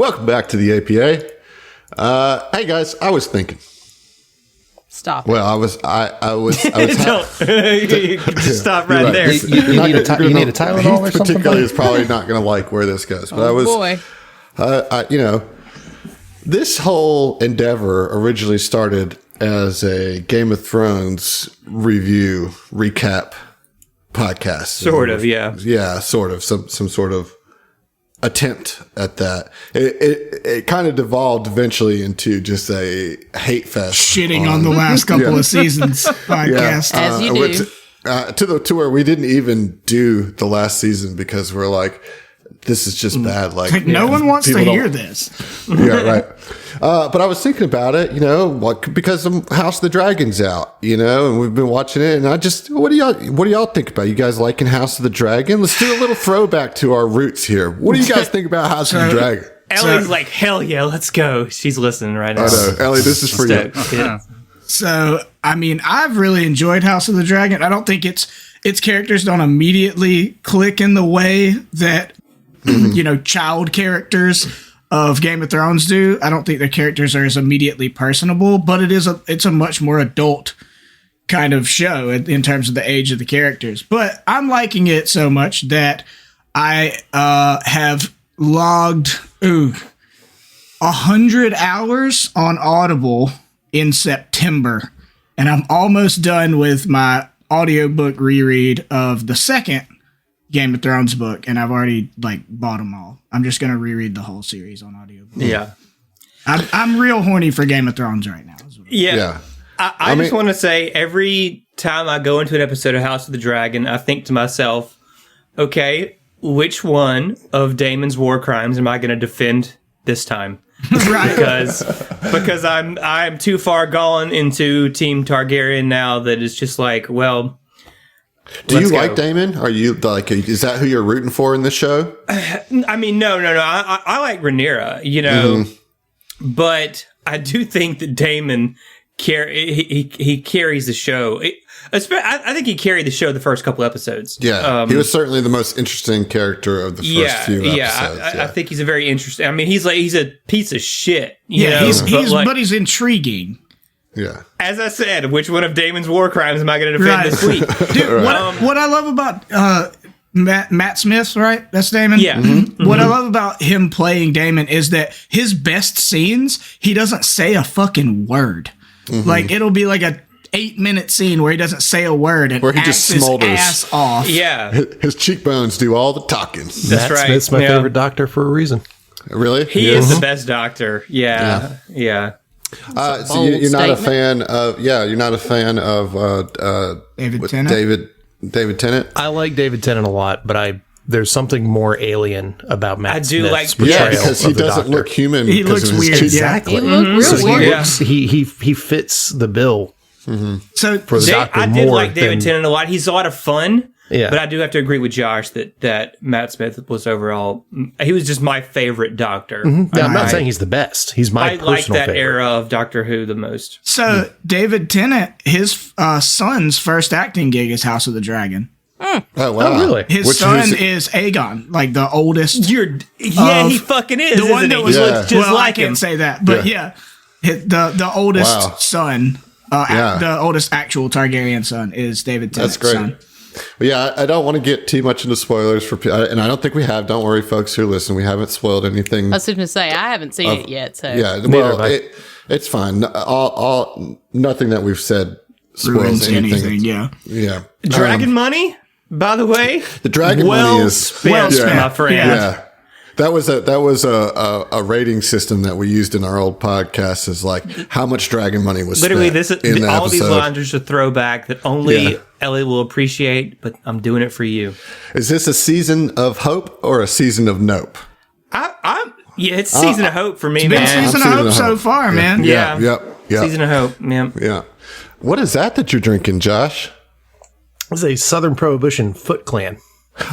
Welcome back to the APA. Hey guys, I was thinking. Stop. Well, I was. Just stop right there. You need a Tylenol or something? Particularly is probably not going to like where this goes. But boy. This whole endeavor originally started as a Game of Thrones review recap podcast. Sort of, yeah. Yeah, sort of. Some sort of attempt at that. It kind of devolved eventually into just a hate fest. Shitting on the last couple of seasons podcast. As you do. To where we didn't even do the last season because we're like, this is just bad. Like no one wants to hear this. Yeah, right. But I was thinking about it, because House of the Dragon's out, and we've been watching it, and what do y'all think about? You guys liking House of the Dragon? Let's do a little throwback to our roots here. What do you guys think about House of the Dragon? Ellie's like, hell yeah, let's go. She's listening right now. I know. Ellie, this is for you. Yeah. So, I mean, I've really enjoyed House of the Dragon. I don't think its characters don't immediately click in the way that child characters of Game of Thrones do. I don't think their characters are as immediately personable, but it's a much more adult kind of show in terms of the age of the characters. But I'm liking it so much that I have logged 100 hours on Audible in September, and I'm almost done with my audiobook reread of the second Game of Thrones book, and I've already bought them all. I'm just gonna reread the whole series on audiobook. Yeah, I'm real horny for Game of Thrones right now. Yeah. I just want to say, every time I go into an episode of House of the Dragon, I think to myself, okay, which one of Daemon's war crimes am I going to defend this time? Right. because I'm too far gone into Team Targaryen now that it's just like, well. Do you like Daemon? Are you is that who you're rooting for in this show? I mean, no. I like Rhaenyra, but I do think that Daemon he carries the show. I think he carried the show the first couple episodes. Yeah, he was certainly the most interesting character of the first few episodes. I think he's a very interesting. I mean, he's a piece of shit. But he's intriguing. Yeah. As I said, which one of Daemon's war crimes am I going to defend this week? Dude, what I love about Matt Smith, right? That's Daemon? Yeah. Mm-hmm. What I love about him playing Daemon is that his best scenes, he doesn't say a fucking word. Mm-hmm. It'll be like a 8-minute scene where he doesn't say a word and where he just smolders his ass off. Yeah. His cheekbones do all the talking. That's right. Smith's my favorite doctor for a reason. Really? He is the best doctor. Yeah. So you're not a fan of David Tennant? David Tennant? I like David Tennant a lot, but there's something more alien about Matt Smith's portrayal because he of the doesn't doctor. look human. He looks weird. Exactly. He looks real weird. He fits the bill. So for the doctor I did more like David Tennant a lot. He's a lot of fun. Yeah. But I do have to agree with Josh that Matt Smith was overall, he was just my favorite doctor. Mm-hmm. I'm not saying he's the best. He's my personal like that favorite. era of Doctor Who the most. So David Tennant, his son's first acting gig is House of the Dragon. Oh, wow. Oh, really? His son is Aegon, the oldest. He fucking is. The one that was looks just like I can't him. say that, but the oldest son, the oldest actual Targaryen son is David Tennant's That's great. son. But yeah, I don't want to get too much into spoilers and I don't think we have. Don't worry, folks who listen, we haven't spoiled anything. I was going to say, I haven't seen it yet. So Yeah, well, it's fine. Nothing that we've said spoils anything. Yeah. Dragon money, by the way. The dragon money is spent, my friend. Yeah. That was a rating system that we used in our old podcast. Is like how much dragon money was literally spent in the all episode. these lines are just a throwback that only Ellie will appreciate, but I'm doing it for you. Is this a season of hope or a season of nope? It's season of hope for me, man. It's been season of hope so far, man. Yeah. Yep. Season of hope, man. Yeah. What is that you're drinking, Josh? This is a Southern Prohibition Foot Clan.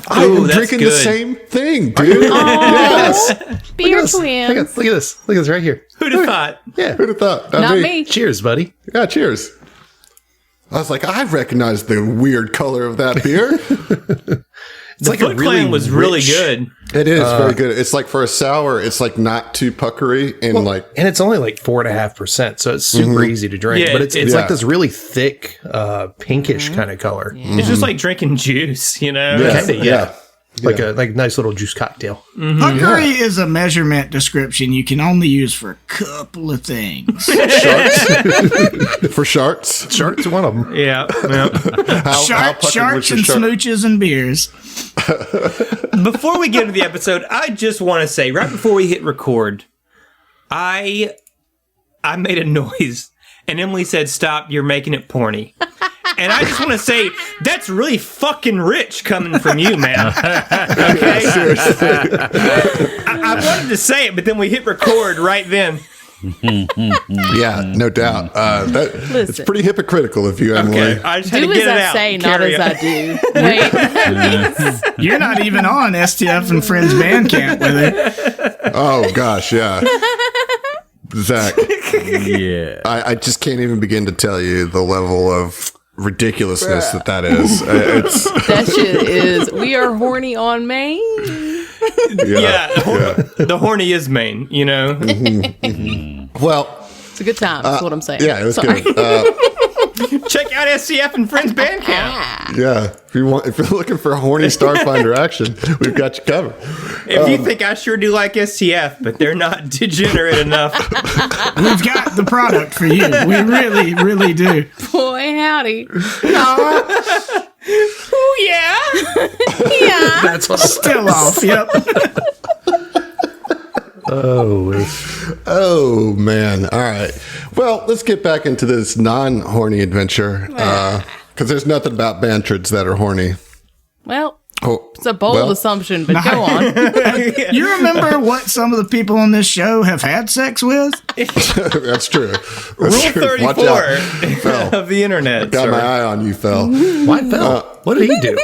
I am that's drinking the good. same thing, dude. Yes. beer Look twins. at this. Look at this right here. Who'd have thought? Yeah. Who'd have thought? Not me. Cheers, buddy. Yeah, cheers. I was like, I recognize the weird color of that beer. The Foot Clan was really good. It is very good. It's like for a sour, it's like not too puckery and and it's only like 4.5%, so it's super easy to drink. Yeah, but it's like this really thick, pinkish kind of color. Yeah. It's just like drinking juice, you know? Yeah. Like a nice little juice cocktail. Puckery is a measurement description you can only use for a couple of things. Sharks. For sharks. Sharks are one of them. Yeah. Sharks and smooches and beers. Before we get into the episode, I just want to say, right before we hit record, I made a noise, and Emily said, "Stop, you're making it porny." And I just want to say, that's really fucking rich coming from you, man. Okay? Seriously. I wanted to say it, but then we hit record right then. Yeah, no doubt. It's pretty hypocritical of you, Emily. Okay, I just had to Do get as it I out. say, not Carry as on. I do. Wait. You're not even on STF and Friends Bandcamp with it. Oh, gosh, yeah. Zach. Yeah. I just can't even begin to tell you the level of ridiculousness that is. That shit is. We are horny on Maine. The horny is Maine, you know? Well, It's a good time. That's what I'm saying. yeah, it was Sorry. good. Check out SCF and Friends Bandcamp. Yeah, if you're looking for horny Starfinder action, we've got you covered. If you think I sure do like SCF, but they're not degenerate enough. We've got the product for you. We really, really do. Boy, howdy. Oh, yeah. Yeah. That's what Still off. Yep. Oh, man. All right. Well, let's get back into this non-horny adventure, because there's nothing about Bantrids that are horny. Well, Oh, it's a bold assumption, but go on. You remember what some of the people on this show have had sex with? That's true. Rule That's true. Watch 34 out. of the internet. Got sir. my eye on you, Phil. Why Phil? What did he do?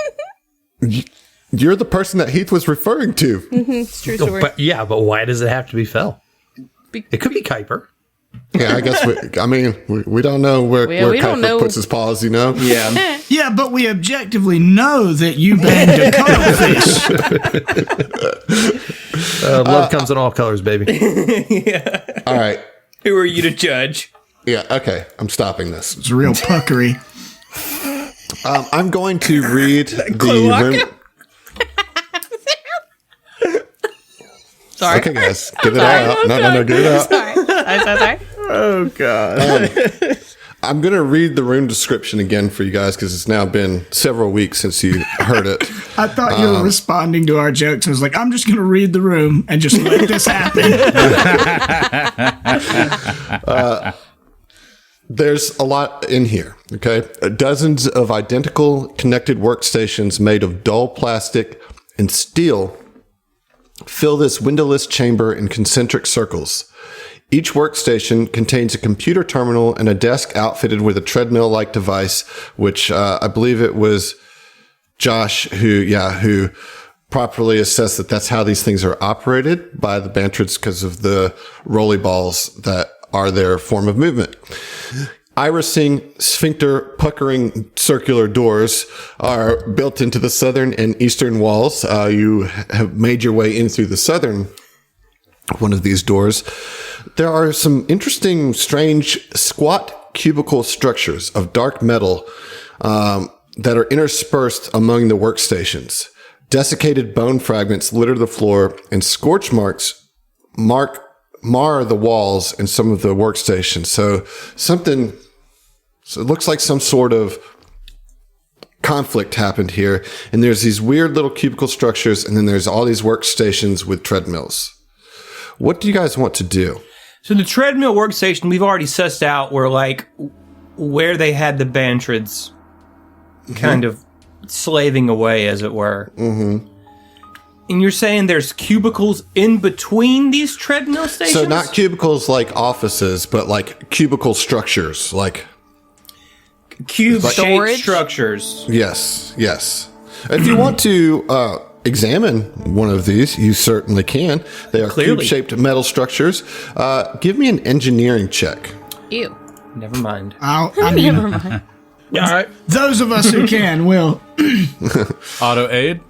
You're the person that Heath was referring to. It's true story. But why does it have to be Phil? It could be Kuiper. Yeah, I guess we don't know where we don't Kuiper know. puts his paws, you know? Yeah. Yeah, but we objectively know that you banged a cuttlefish. Love comes in all colors, baby. All right. Who are you to judge? Yeah, okay. I'm stopping this. It's real puckery. I'm going to read the Thwackle? room. Sorry. Okay, guys. Get it all out. No, get it out. Sorry. Oh, God. I'm going to read the room description again for you guys because it's now been several weeks since you heard it. I thought you were responding to our jokes. I was like, I'm just going to read the room and just let this happen. There's a lot in here, okay? Dozens of identical connected workstations made of dull plastic and steel fill this windowless chamber in concentric circles. Each workstation contains a computer terminal and a desk outfitted with a treadmill-like device, which I believe it was Josh who properly assessed that that's how these things are operated by the Bantrids because of the rolly balls that are their form of movement. Irising, sphincter, puckering circular doors are built into the southern and eastern walls. You have made your way in through the southern one of these doors. There are some interesting, strange, squat cubicle structures of dark metal that are interspersed among the workstations. Desiccated bone fragments litter the floor, and scorch marks mar the walls in some of the workstations. So it looks like some sort of conflict happened here. And there's these weird little cubicle structures, and then there's all these workstations with treadmills. What do you guys want to do? So the treadmill workstation, we've already sussed out where they had the Bantrids kind of slaving away, as it were. Mm-hmm. And you're saying there's cubicles in between these treadmill stations? So not cubicles like offices, but like cubicle structures, like cube-shaped storage structures. Yes. If you want to examine one of these, you certainly can. They are cube-shaped metal structures. Give me an engineering check. Ew. Never mind. Never mind. All right. Those of us who can will. Auto aid?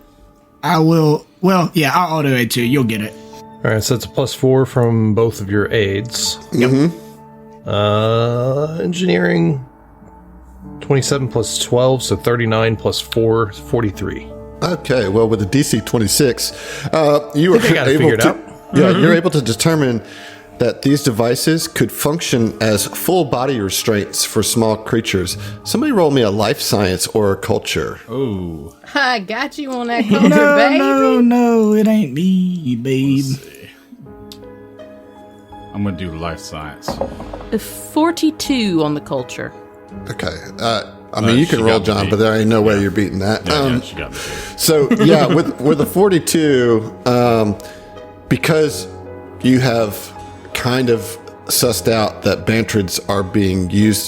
I will. Well, yeah, I'll auto aid too. You'll get it. All right, so it's a +4 from both of your aids. Engineering, 27 plus 12, so 39 plus 4, 43. Okay, well, with the DC 26, you were got it able figured to. out. Yeah, you're able to determine that these devices could function as full body restraints for small creatures. Somebody roll me a life science or a culture. Ooh. I got you on that culture, No, baby. no, it ain't me, babe. I'm going to do life science. 42 on the culture. Okay. I mean, you can she roll, got John, me. but there ain't no way you're beating that. Yeah, she got me. So, yeah, with the 42, because you have kind of sussed out that Bantrids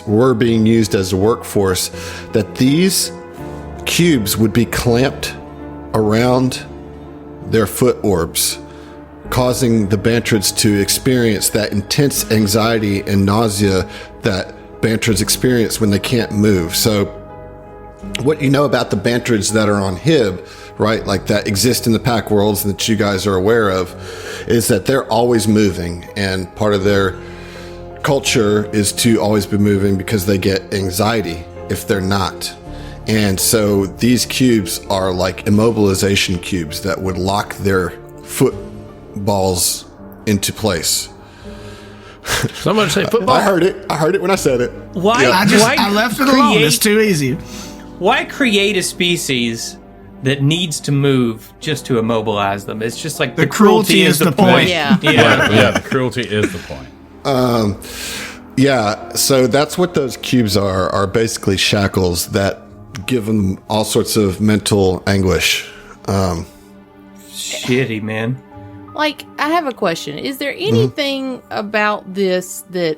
were being used as a workforce, that these cubes would be clamped around their foot orbs, causing the Bantrids to experience that intense anxiety and nausea that Bantrids experience when they can't move. So what you know about the Bantrids that are on Hib, right, like that exist in the pack worlds that you guys are aware of, is that they're always moving, and part of their culture is to always be moving because they get anxiety if they're not. And so these cubes are like immobilization cubes that would lock their footballs into place. Somebody say football. I heard it when I said it. Why? I left it alone. It's too easy. Why create a species that needs to move just to immobilize them? It's just like the cruelty is the point. Yeah. Yeah, the cruelty is the point. Yeah, so that's what those cubes are basically shackles that give them all sorts of mental anguish. Shitty, man. Like, I have a question. Is there anything about this that,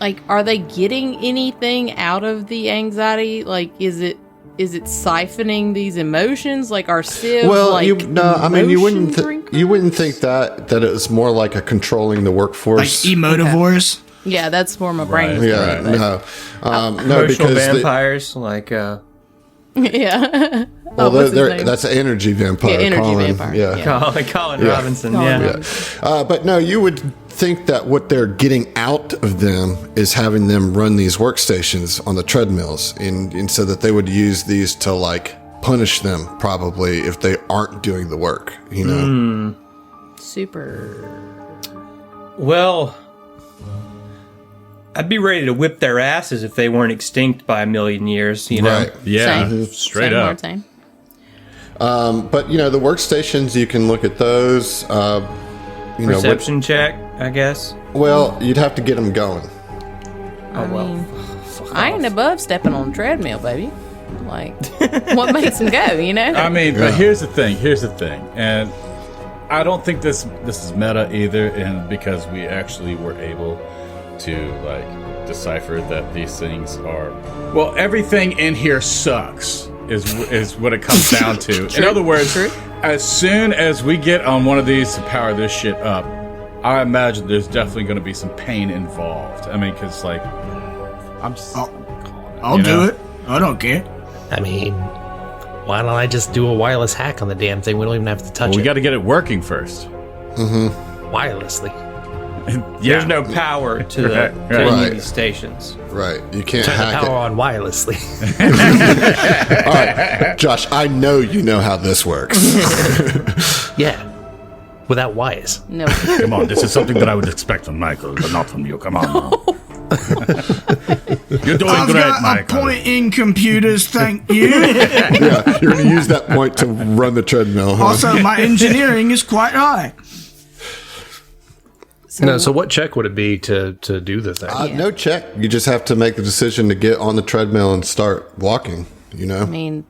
like, are they getting anything out of the anxiety? Like, is it siphoning these emotions? Like, are Civ, like, you wouldn't drinkers? you wouldn't think that it was more like a controlling the Like workforce. emotivores. Yeah, that's where my brain was Yeah, going. no, no, Emotional because vampires, like, Yeah. well, what's his name? that's an energy vampire. Yeah, energy Colin. vampire, Yeah. yeah. Colin Yeah. Robinson. Colin Yeah. Robinson. But no, you would think that what they're getting out of them is having them run these workstations on the treadmills, and so that they would use these to like punish them probably if they aren't doing the work. You know. Super. Well, I'd be ready to whip their asses if they weren't extinct by a million years, you know? Right. Yeah, Same. straight Same up. hard same. But you know, the workstations, you can look at those. You know, Perception check, I guess. well, you'd have to get them going. I mean, I ain't above stepping on a treadmill, baby. Like, what makes them go, you know? I mean, but here's the thing, and I don't think this is meta either, and because we actually were able to like decipher that these things are, well, everything in here sucks is what it comes down to. In other words, as soon as we get on one of these to power this shit up, I imagine there's definitely going to be some pain involved. I mean, because like I'll do it. I don't care. I mean, why don't I just do a wireless hack on the damn thing? We don't even have to touch We it. got to get it working first. Wirelessly. There's no power to the to any Right. of these stations. Right. You can't Turn the hack power it. on wirelessly. All right, Josh, I know you know how this works. Yeah. Without wires. No. Come on, this is something that I would expect from Michael, but not from you. Come on. Now. You're doing I've great, got Michael. a point in computers, thank you. Yeah, you're going to use that point to run the treadmill, huh? Also, my engineering is quite high. So what check would it be to do the thing? No check. You just have to make the decision to get on the treadmill and start walking, you know? I mean,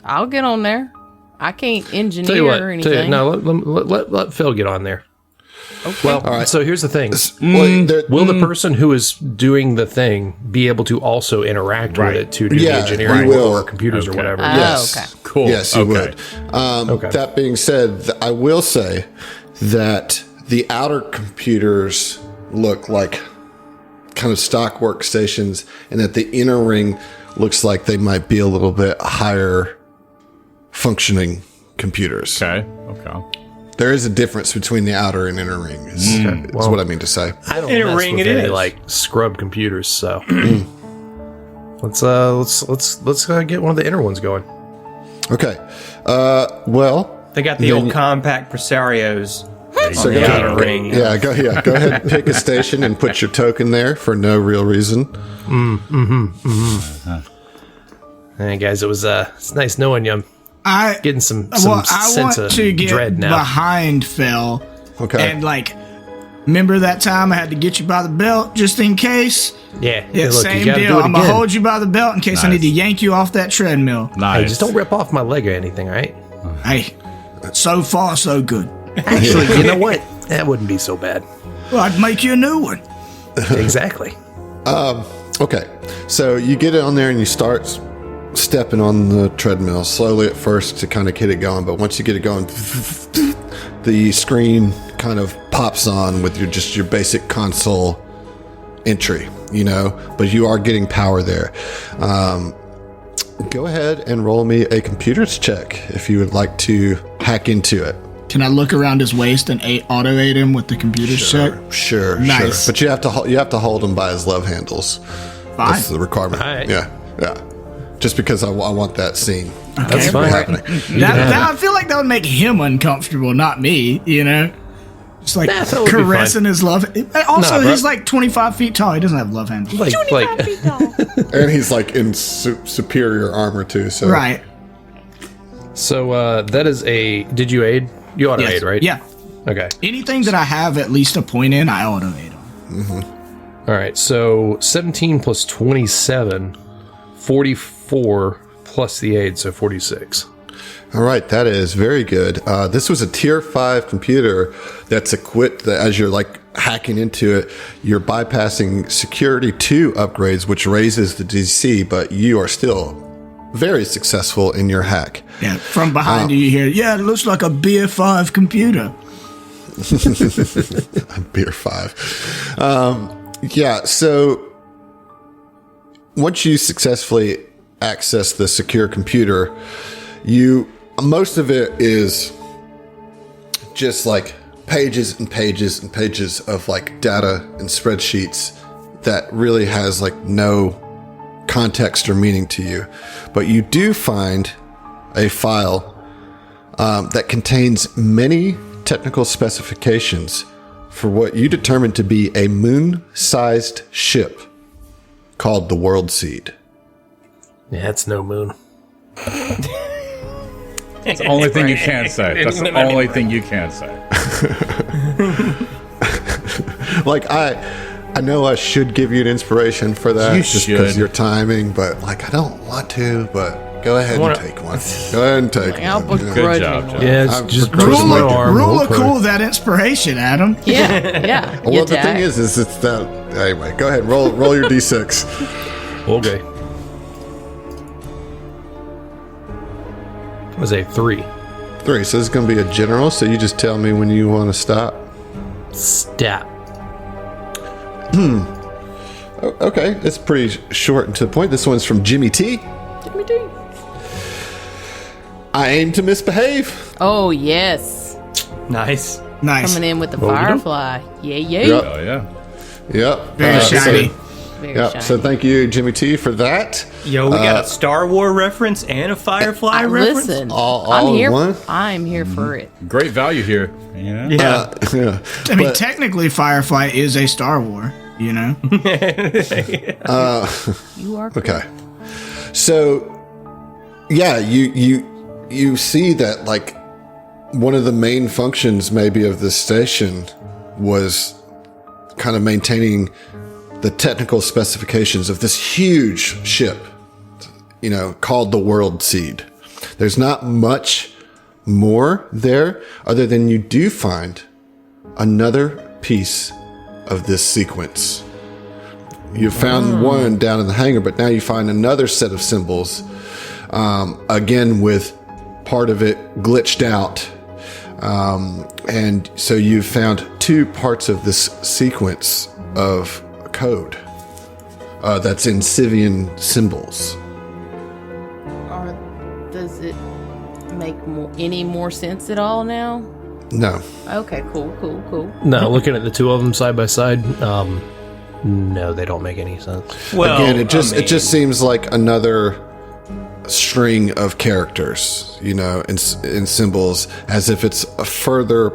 I'll get on there. I can't engineer Tell you what. or anything. Let Phil get on there. Okay. Well, All right. so here's the thing. Well, Will the person who is doing the thing be able to also interact with it to do Yeah, the engineering he will. or computers or whatever? Oh, yes. okay. Cool. Yes, you Okay. would. Okay. That being said, I will say that the outer computers look like kind of stock workstations, and that the inner ring looks like they might be a little bit higher functioning computers. Okay. There is a difference between the outer and inner ring. Is what I mean to say. I don't In a mess ring with it any is. like scrub computers, so let's get one of the inner ones going. Okay. Well, They got the old compact Presarios. so on the outer ring. Go ahead and pick a station and put your token there for no real reason. Hey guys, it's nice knowing you. I'm getting some I sense want of to get dread now. behind Phil. Okay. And remember that time I had to get you by the belt just in case? Yeah, Yeah, look, same you gotta deal. do it I'm gonna again. hold you by the belt in case I need to yank you off that treadmill. Nice. Hey, just don't rip off my leg or anything, all right? Hey, so far so good. Actually, you know what? That wouldn't be so bad. Well, I'd make you a new one. Exactly. Okay, so you get it on there and you start stepping on the treadmill slowly at first to kind of get it going, but once you get it going, the screen kind of pops on with your basic console entry, but you are getting power there. Go ahead and roll me a computers check if you would like to hack into it. Can I look around his waist and auto-aid him with the computer check? Sure. Nice. But you have to hold him by his love handles. Fine. That's the requirement. All right. Yeah. Just because I want that scene. That's fine. Happening. That, I feel like that would make him uncomfortable, not me, Just like That would be caressing his love. Also, Nah, bro. he's like 25 feet tall. He doesn't have love handles. Like, And he's like in superior armor too. So Right. so that is a. Did you aid? You auto aid, right? Yeah. Okay. Anything that I have at least a point in, I auto-aid on. All right. So 17 plus 27, 44 plus the aid, so 46. All right, that is very good. This was a tier 5 computer that's equipped that as you're like hacking into it, you're bypassing security 2 upgrades, which raises the DC, but you are still very successful in your hack. Yeah. From behind you hear, it looks like a Beer 5 computer. Beer 5. So once you successfully access the secure computer, most of it is just like pages and pages and pages of like data and spreadsheets that really has like no context or meaning to you. But you do find a file that contains many technical specifications for what you determine to be a moon-sized ship called the World Seed. Yeah, it's no moon. That's the only thing you can say. That's the only thing you can say. Like, I know I should give you an inspiration for that You just should. because your timing, but like I don't want to, but go ahead and take one. Go ahead and take I'll one. begrudge job, him. John. Yeah, I'm just begrudging my my arm. Rule real of quick. cool that inspiration, Adam. Yeah. Well, the thing is it's that. Anyway, go ahead, roll your d6. Okay. It was a 3. 3. So this is going to be a general. So you just tell me when you want to stop. Stat. Okay, it's pretty short and to the point. This one's from Jimmy T. I aim to misbehave. Oh, yes. Nice. Nice. Coming in with the Well, we don't- firefly. Yeah. Yep. Oh, yeah. Yep. Very shiny. Very Yep. shiny. So thank you, Jimmy T, for that. Yo, we got a Star Wars reference and a Firefly reference. Listen, All I'm in here. one? I'm here for it. Great value here. Yeah. Yeah. I mean, But- technically, Firefly is a Star War, You are Okay. So, yeah, you see that like one of the main functions maybe of this station was kind of maintaining the technical specifications of this huge ship, called the World Seed. There's not much more there other than you do find another piece of this sequence. You found one down in the hangar, but now you find another set of symbols, again with part of it glitched out. And so you've found 2 parts of this sequence of code that's in Civian symbols. Does it make any more sense at all now? No. Okay, cool. No, looking at the two of them side by side, no, they don't make any sense. Well, Again, it just seems like another string of characters, and symbols, as if it's a further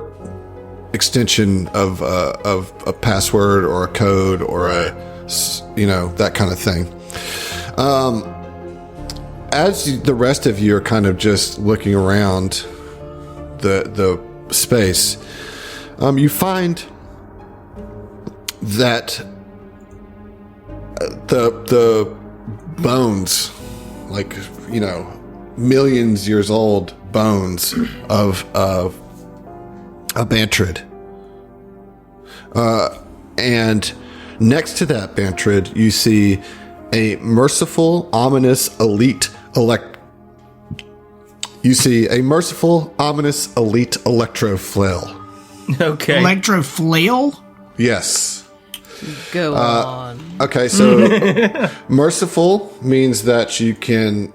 extension of a password or a code or that kind of thing. As the rest of you are kind of just looking around the space, you find that the bones, like millions years old bones of a Bantrid, and next to that Bantrid, you see a merciful, ominous elite electro flail. Okay. Electro flail? Yes. Go on. Okay, so merciful means that you can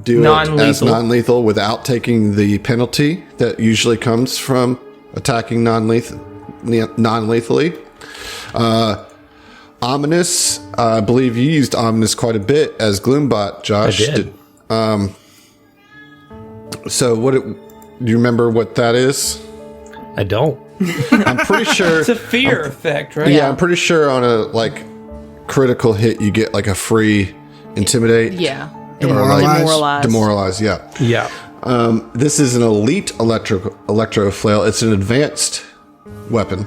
do it as non-lethal without taking the penalty that usually comes from attacking non-lethally. Ominous, I believe you used ominous quite a bit as Gloombot, Josh. I did. So do you remember what that is? I don't. I'm pretty sure It's a fear effect, right? Yeah, I'm pretty sure on a critical hit you get a free intimidate. Yeah. Demoralize, yeah. Yeah. This is an elite electro flail. It's an advanced weapon.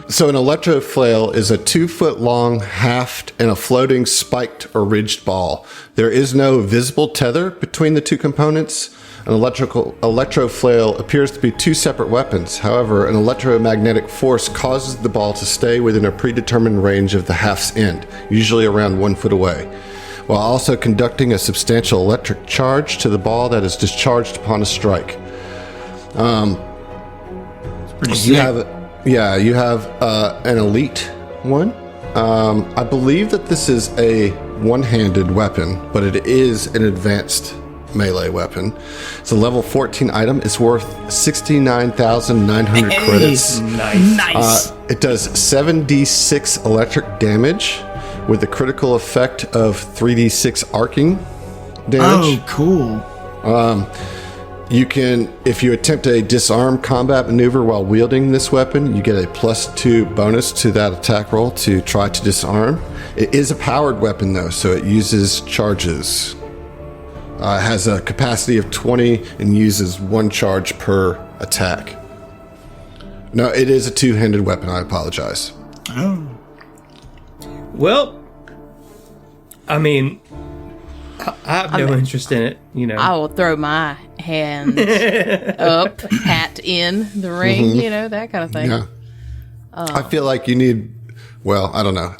So an electro flail is a 2-foot long haft and a floating spiked or ridged ball. There is no visible tether between the two components. An electro flail appears to be two separate weapons. However, an electromagnetic force causes the ball to stay within a predetermined range of the haft's end, usually around 1 foot away, while also conducting a substantial electric charge to the ball that is discharged upon a strike. You have an elite one. I believe that this is a one-handed weapon, but it is an advanced melee weapon. It's a level 14 item. It's worth 69,900 credits. Nice. It does 7d6 electric damage with the critical effect of 3d6 arcing damage. Oh, cool. You can, if you attempt a disarm combat maneuver while wielding this weapon, you get a +2 bonus to that attack roll to try to disarm. It is a powered weapon though, so it uses charges. It has a capacity of 20 and uses 1 charge per attack. No, it is a two-handed weapon. I apologize. Oh. Well, I mean, I have no interest in it, I will throw my hand up, hat in the ring, that kind of thing. Yeah. I feel like you need, I don't know.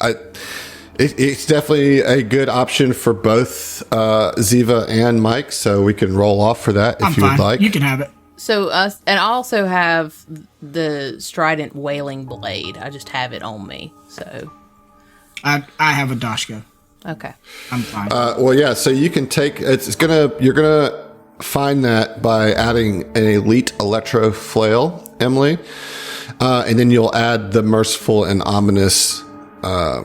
It's definitely a good option for both Ziva and Mike, so we can roll off for that if you would like. You can have it. So and I also have the Strident Wailing Blade. I just have it on me, so. I have a Dashko. Okay. I'm fine. So you can take, you're gonna find that by adding an elite electro flail, Emily, and then you'll add the merciful and ominous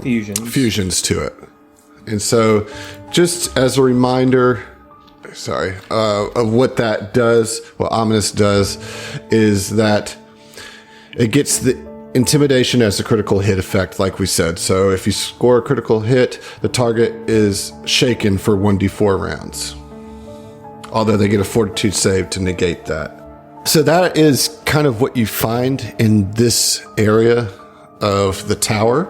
fusions to it. And so just as a reminder, of what that does, what ominous does is that it gets the intimidation as a critical hit effect, like we said. So if you score a critical hit, the target is shaken for 1d4 rounds. Although they get a fortitude save to negate that. So that is kind of what you find in this area of the tower.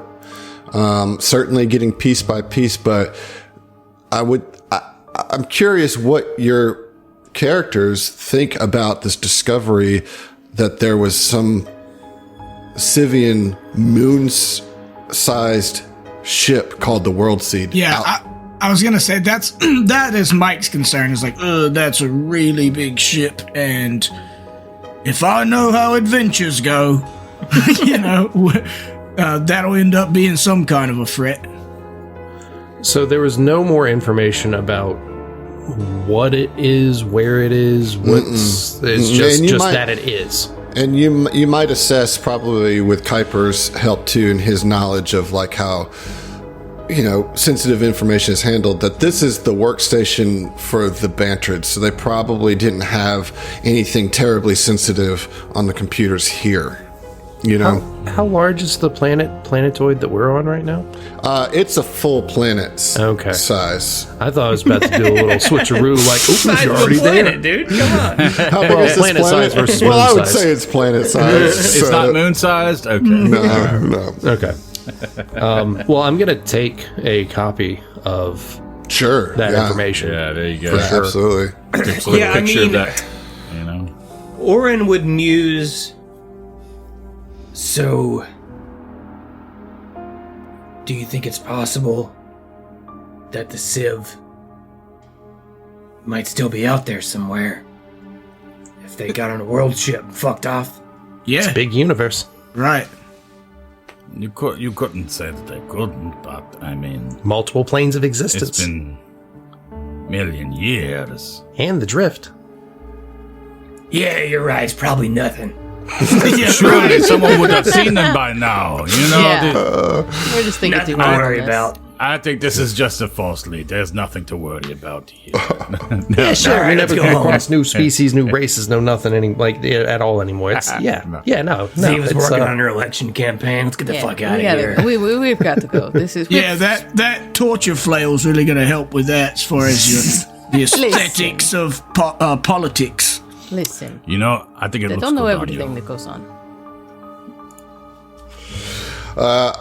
Certainly getting piece by piece, but I'm curious what your characters think about this discovery that there was some Sivian moon-sized ship called the World Seed. Yeah, I was gonna say that is Mike's concern. Is like, that's a really big ship, and if I know how adventures go, that'll end up being some kind of a threat. So there was no more information about what it is, where it is, what's. It's just that it is. And you might assess, probably with Kuiper's help too, and his knowledge of like how, sensitive information is handled, that this is the workstation for the Bantrid, so they probably didn't have anything terribly sensitive on the computers here. How large is the planetoid that we're on right now? It's a full planet size. I thought I was about to do a little switcheroo, like, oops, you're already planet, there. Dude, come on. How big is this planet size versus moon I would size. say it's planet size. It's not moon sized? Okay. No. Okay. Well, I'm going to take a copy of Sure. that information. Yeah, there you go. Yeah, absolutely. Just a little Yeah, I picture of mean- that. Oren would muse. So, do you think it's possible that the Civ might still be out there somewhere? If they got on a world ship and fucked off? Yeah, Big universe. right. You couldn't say that they couldn't, but I mean, Multiple planes of existence. it's been million years. And the drift. Yeah, you're right. It's probably nothing. Surely someone would have seen them by now. Yeah. We're just thinking Nothing too to hard. worry on this. about. I think this is just a false lead. There's nothing to worry about here. Yeah, sure. All right, we let's never go come home. across new species, new races, no nothing at all anymore. It's no. Ziva's It's, working on her election campaign. Let's get the Yeah, fuck out we of gotta- here. We've got to go. This is Yeah, that torture flail's really going to help with that as far as the aesthetics of politics. Listen. I think it They looks don't know good on everything you. that goes on.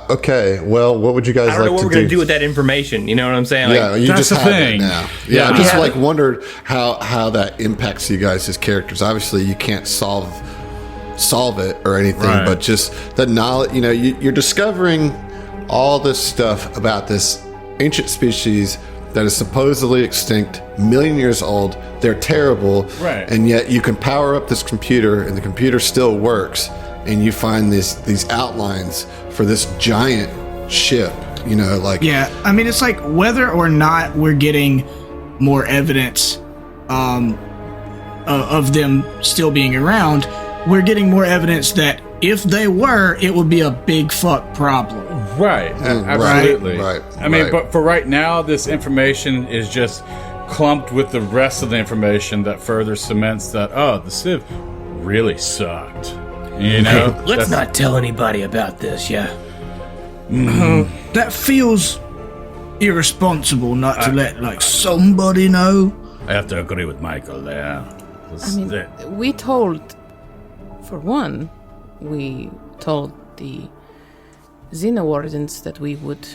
Okay. Well, what would you guys I don't know like what to we're do? going to do with that information. You know what I'm saying? Like, Yeah, you That's just the have thing. it now. Yeah, I Yeah. just Yeah. wondered how that impacts you guys as characters. Obviously, you can't solve it or anything, Right. but just the knowledge. You're discovering all this stuff about this ancient species that is supposedly extinct, million years old. They're terrible, Right. and yet you can power up this computer, and the computer still works, and you find these outlines for this giant ship. Yeah, I mean, it's like whether or not we're getting more evidence of them still being around, we're getting more evidence that if they were, it would be a big fuck problem. Right, absolutely. right, I mean, right. but for right now, this information is just clumped with the rest of the information that further cements that, the Civ really sucked. let's not tell anybody about this, yeah? That feels irresponsible not to let somebody know. I have to agree with Michael there. I mean, we told, for one, we told the Xenowardens that we would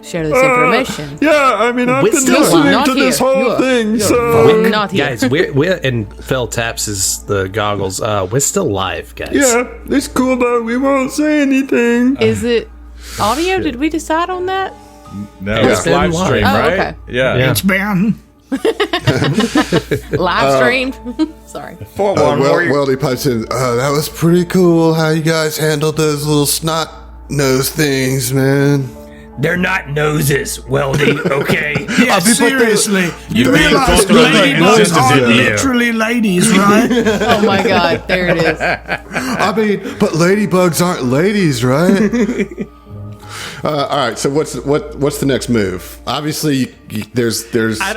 share this information. Yeah, I mean, I've been Still listening not to this here. whole You are- thing, We're not here. Guys, we're and Phil taps the goggles. We're still live, guys. it's cool though. We won't say anything. Is it audio? Did we decide on that? no, it's it's been live live. stream, Oh, right? okay. Yeah. It's been. Live streamed? Sorry. Weldy pipes in. That was pretty cool how you guys handled those little snot nose things, man. They're not noses, Weldy, okay? Yeah, seriously. You They're realize supposed to be ladybugs noses are in there. literally ladies, right? Oh my god, there it is. I mean, but ladybugs aren't ladies, right? All right. So what's the next move? Obviously, there's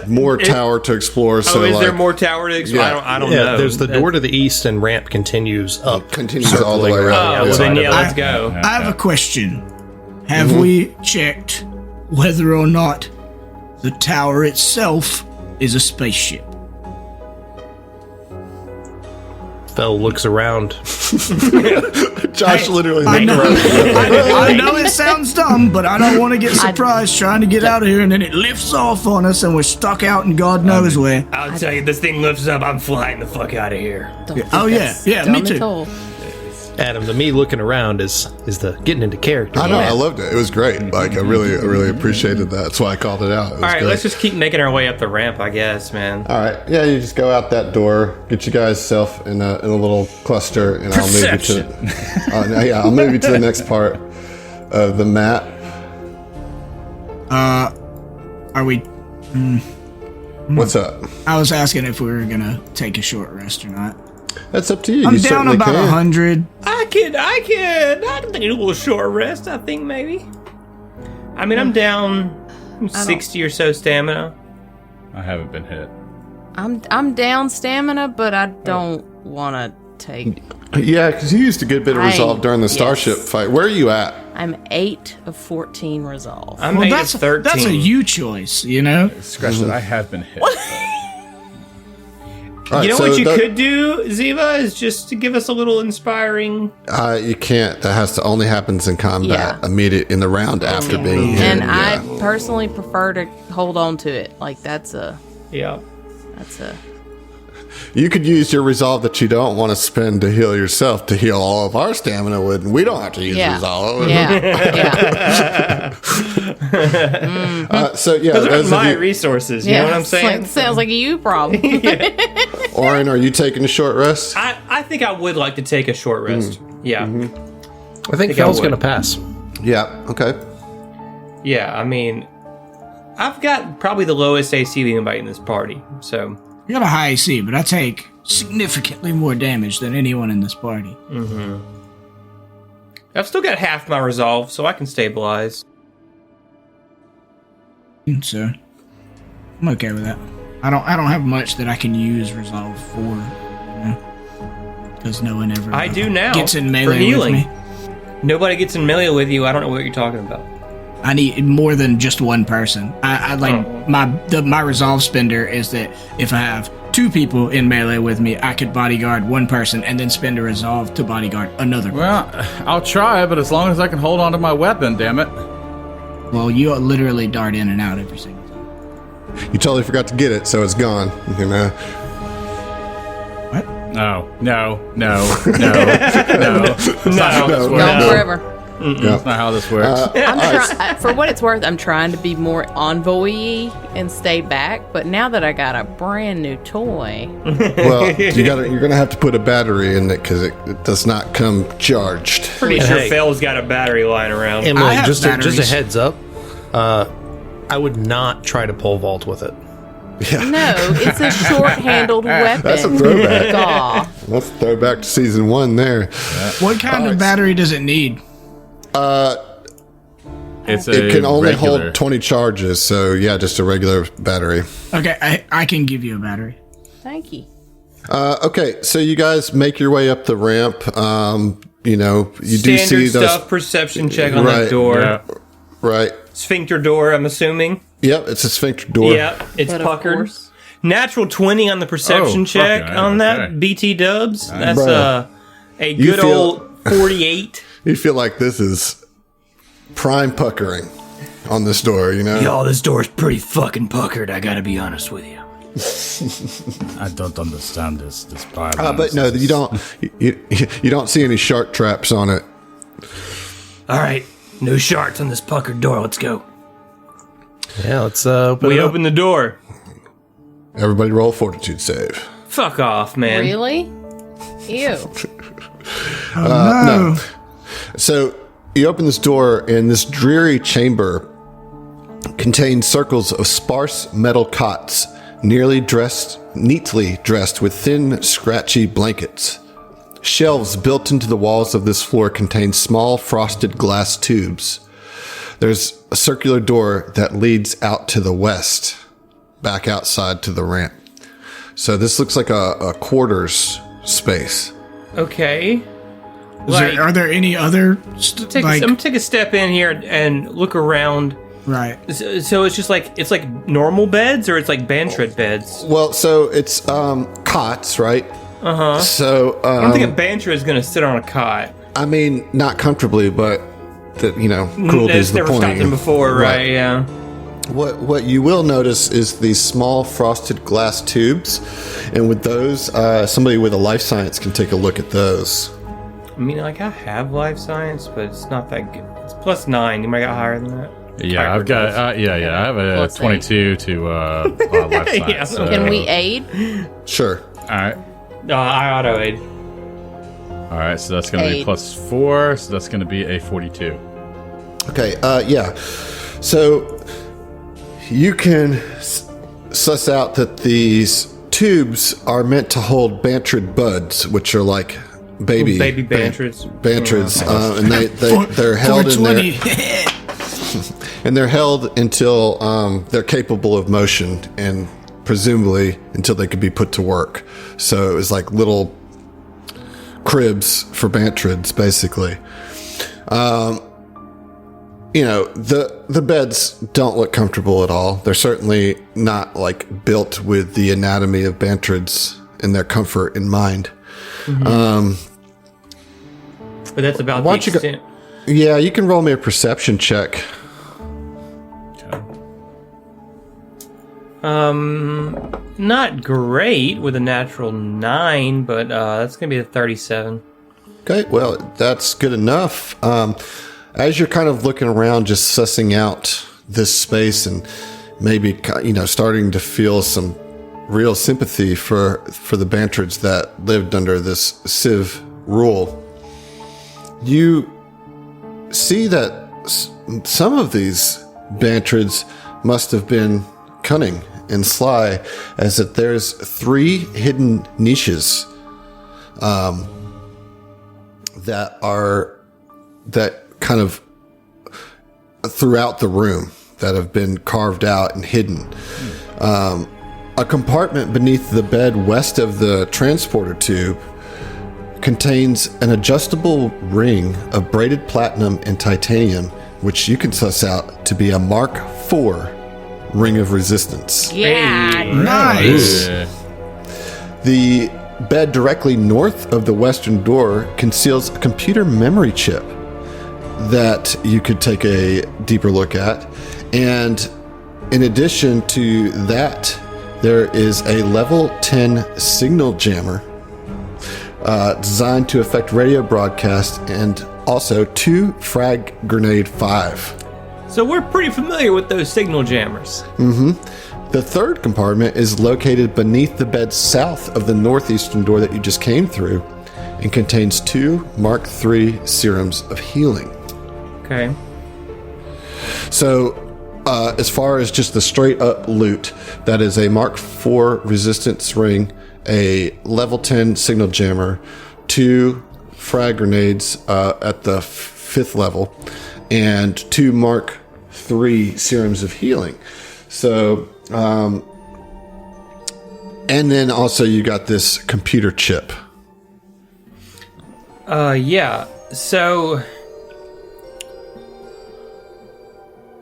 more tower to explore. So Is there more tower to explore? Yeah. I don't Yeah, know. there's the door to the east, and ramp continues up. Continues all the way circling around. Oh, well then, yeah, I- let's go. I have a question. Have we checked whether or not the tower itself is a spaceship? Phil looks around. Josh literally I looked know, around. I know it sounds dumb, but I don't want to get surprised trying to get out of here and then it lifts off on us and we're stuck out in God knows where. I'll tell you, this thing lifts up, I'm flying the fuck out of here. Don't think Oh, yeah. that's Yeah, dumb me at too. all. Adam, to me, looking around is the getting into character. I know. Yeah. I loved it. It was great. Like I really appreciate that. That's why I called it out. It was All right, great. let's just keep making our way up the ramp, I guess, man. All right. Yeah, you just go out that door, get you guys self in a little cluster, and I'll move you to. I'll move you to the next part of the map. Are we... What's up? I was asking if we were gonna take a short rest or not. That's up to you. I'm You down certainly about can. 100. I think a little short rest, I think, maybe. I mean, I'm down 60 or so stamina. I haven't been hit. I'm down stamina, but I don't want to take. Yeah, because you used a good bit of resolve during the yes. Starship fight. Where are you at? I'm 8 of 14 resolve. I'm Well, 8 of that's 13. that's a you choice, you know. Scratch that. I have been hit. All right, You know so what you could do, Ziva, is just to give us a little inspiring. You can't. That has to only happens in combat, Yeah. immediate in the round after being hit. And yeah. I personally prefer to hold on to it. Like that's a. Yeah. You could use your resolve that you don't want to spend to heal yourself to heal all of our stamina with, and we don't have to use resolve. Yeah. So yeah, Those those are my of you, resources, you know what I'm It's saying? like, sounds like a you problem. Oren, are you taking a short rest? I think I would like to take a short rest. Yeah. I think I Fel's would. going to pass. Yeah. Okay. Yeah, I mean, I've got probably the lowest AC of anybody in this party, so. I got a high AC, but I take significantly more damage than anyone in this party. I've still got half my resolve, so I can stabilize. So I'm okay with that. I don't have much that I can use resolve for, because no one ever I do now, gets in for melee with healing. me. Nobody gets in melee with you. I don't know what you're talking about. I need more than just one person. I like my resolve spender is that if I have 2 people in melee with me, I could bodyguard one person and then spend a resolve to bodyguard another. Well, I'll try, but as long as I can hold on to my weapon, damn it. Well, you literally dart in and out every single time. You totally forgot to get it, so it's gone. You know. What? No. That's not how this works. Gone forever. That's not how this works. For what it's worth, I'm trying to be more envoy-y and stay back. But now that I got a brand new toy, Well, you're gonna have to put a battery in it because it does not come charged. Pretty sure Hey. Phil's got a battery lying around. Emily, I have just a batteries. heads up. I would not try to pole vault with it. no, it's a short-handled weapon. That's a throwback. Gaw. Let's throw back to season 1 there. What kind of battery does it need? It's It can only regular. hold 20 charges, so yeah, just a regular battery. Okay, I can give you a battery. Thank you. Okay, so you guys make your way up the ramp. You do Standard see those. stuff, perception check on Right, that door. Yeah. Right. Sphincter door, I'm assuming. Yep, it's a sphincter door. Yeah, it's But of puckered. course. Natural 20 on the perception Oh, check fucking on okay. that. BT dubs. That's Bruh. a You good feel- old 48. You feel like this is prime puckering on this door, you know? Y'all, this door's pretty fucking puckered, I gotta be honest with you. I don't understand this violence. But no, you don't. You don't see any shark traps on it. Alright, no sharks on this puckered door, let's go. Yeah, let's open We it up. open the door. Everybody roll a fortitude save. Fuck off, man. Really? Ew. No. So you open this door, and this dreary chamber contains circles of sparse metal cots, neatly dressed with thin, scratchy blankets. Shelves built into the walls of this floor contain small frosted glass tubes. There's a circular door that leads out to the west, back outside to the ramp. So this looks like a quarters space. Okay. Are there any other I'm gonna take a step in here and look around. right? So it's just like normal beds, or it's like Bantrid beds. Well, so it's cots, right? Uh-huh. So I don't think a Bantrid is gonna sit on a cot. I mean, not comfortably, but cruelty That's is the never point. stopped him before, right? Yeah. What you will notice is these small frosted glass tubes, and with those, somebody with a life science can take a look at those. I mean, like, I have life science, but it's not that good. It's +9. You might got higher than that. Yeah, I've got. I have a Plus 22 to life science. Yeah. so- Can we aid? Sure. All right. I auto aid. All right. So that's going to be Eight. +4. So that's going to be a 42. Okay. Yeah. So you can suss out that these tubes are meant to hold Bantrid buds, which are like baby Bantrids. Bantrids, and they're held in there. And they're held until they're capable of motion, and presumably until they could be put to work. So it was like little cribs for Bantrids, basically. The beds don't look comfortable at all. They're certainly not like built with the anatomy of Bantrids and their comfort in mind. But that's about the extent. Yeah, you can roll me a perception check. Not great with a natural 9, but that's gonna be a 37. Okay, well, that's good enough. As you're kind of looking around, just sussing out this space and maybe, starting to feel some real sympathy for the Bantrids that lived under this Civ rule, you see that some of these Bantrids must have been cunning and sly, as that there's 3 hidden niches that kind of throughout the room that have been carved out and hidden. A compartment beneath the bed west of the transporter tube contains an adjustable ring of braided platinum and titanium, which you can suss out to be a Mark IV ring of resistance. Yeah. Nice. The bed directly north of the western door conceals a computer memory chip that you could take a deeper look at. And in addition to that, there is a level 10 signal jammer designed to affect radio broadcast, and also 2 frag grenade 5. So we're pretty familiar with those signal jammers. The third compartment is located beneath the bed south of the northeastern door that you just came through, and contains 2 Mark III serums of healing. Okay. So, as far as just the straight up loot, that is a Mark IV resistance ring, a level 10 signal jammer, 2 frag grenades at the 5th level, and 2 Mark III serums of healing. So, and then also you got this computer chip. Yeah. So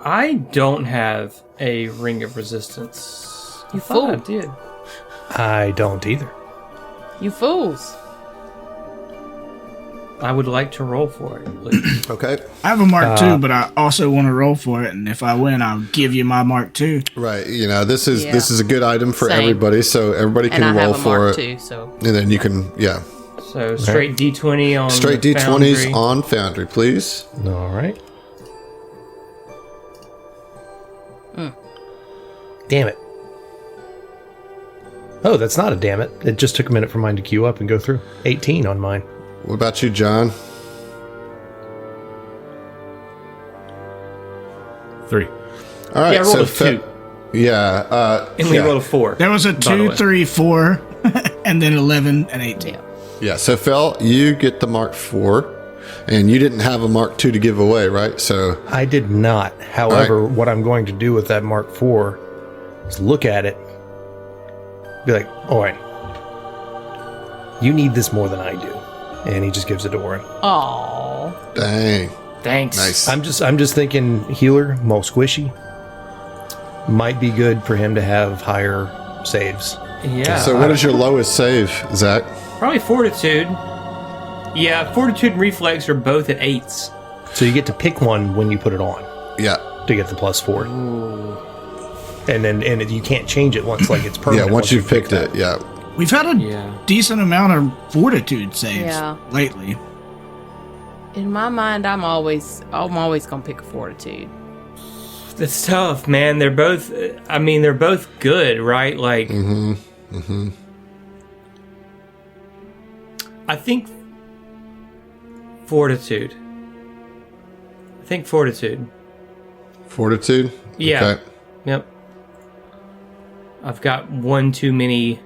I don't have a ring of resistance. You thought I fool. did. I don't either. You fools. I would like to roll for it, please. Okay. I have a Mark II, but I also want to roll for it, and if I win, I'll give you my Mark II. Right. This is Yeah. this is a good item for Same. everybody, so everybody And can I roll have a for Mark it. too, so. And then you can, So straight D20 on straight the D20s Foundry. on Foundry, please. All right. Damn it. Oh, that's not a damn it. It just took a minute for mine to queue up and go through. 18 on mine. What about you, John? 3. All right. Yeah, I rolled a 2. Yeah. And we rolled a 4. There was a by the 2, way. 3, 4, and then 11 and 18. Yeah. Yeah. So, Fel, you get the Mark IV, and you didn't have a Mark II to give away, right? So, I did not. However, what I'm going to do with that Mark IV is look at it, be like, "Oi, you need this more than I do," and he just gives it to Warren. Aww. dang. Thanks. Nice. I'm just thinking healer, more squishy, might be good for him to have higher saves. Yeah. So, what is your lowest save, Zach? Probably Fortitude. Yeah, Fortitude and Reflex are both at 8s. So you get to pick one when you put it on Yeah. to get the +4, Ooh. and you can't change it once like it's permanent. Yeah. Once you've picked it. Yeah. We've had a Yeah. decent amount of fortitude saves Yeah. lately. In my mind, I'm always gonna pick a Fortitude. That's tough, man. They're both, they're both good, right? Like, I think Fortitude. Fortitude? Yeah. Okay. Yep. I've got one too many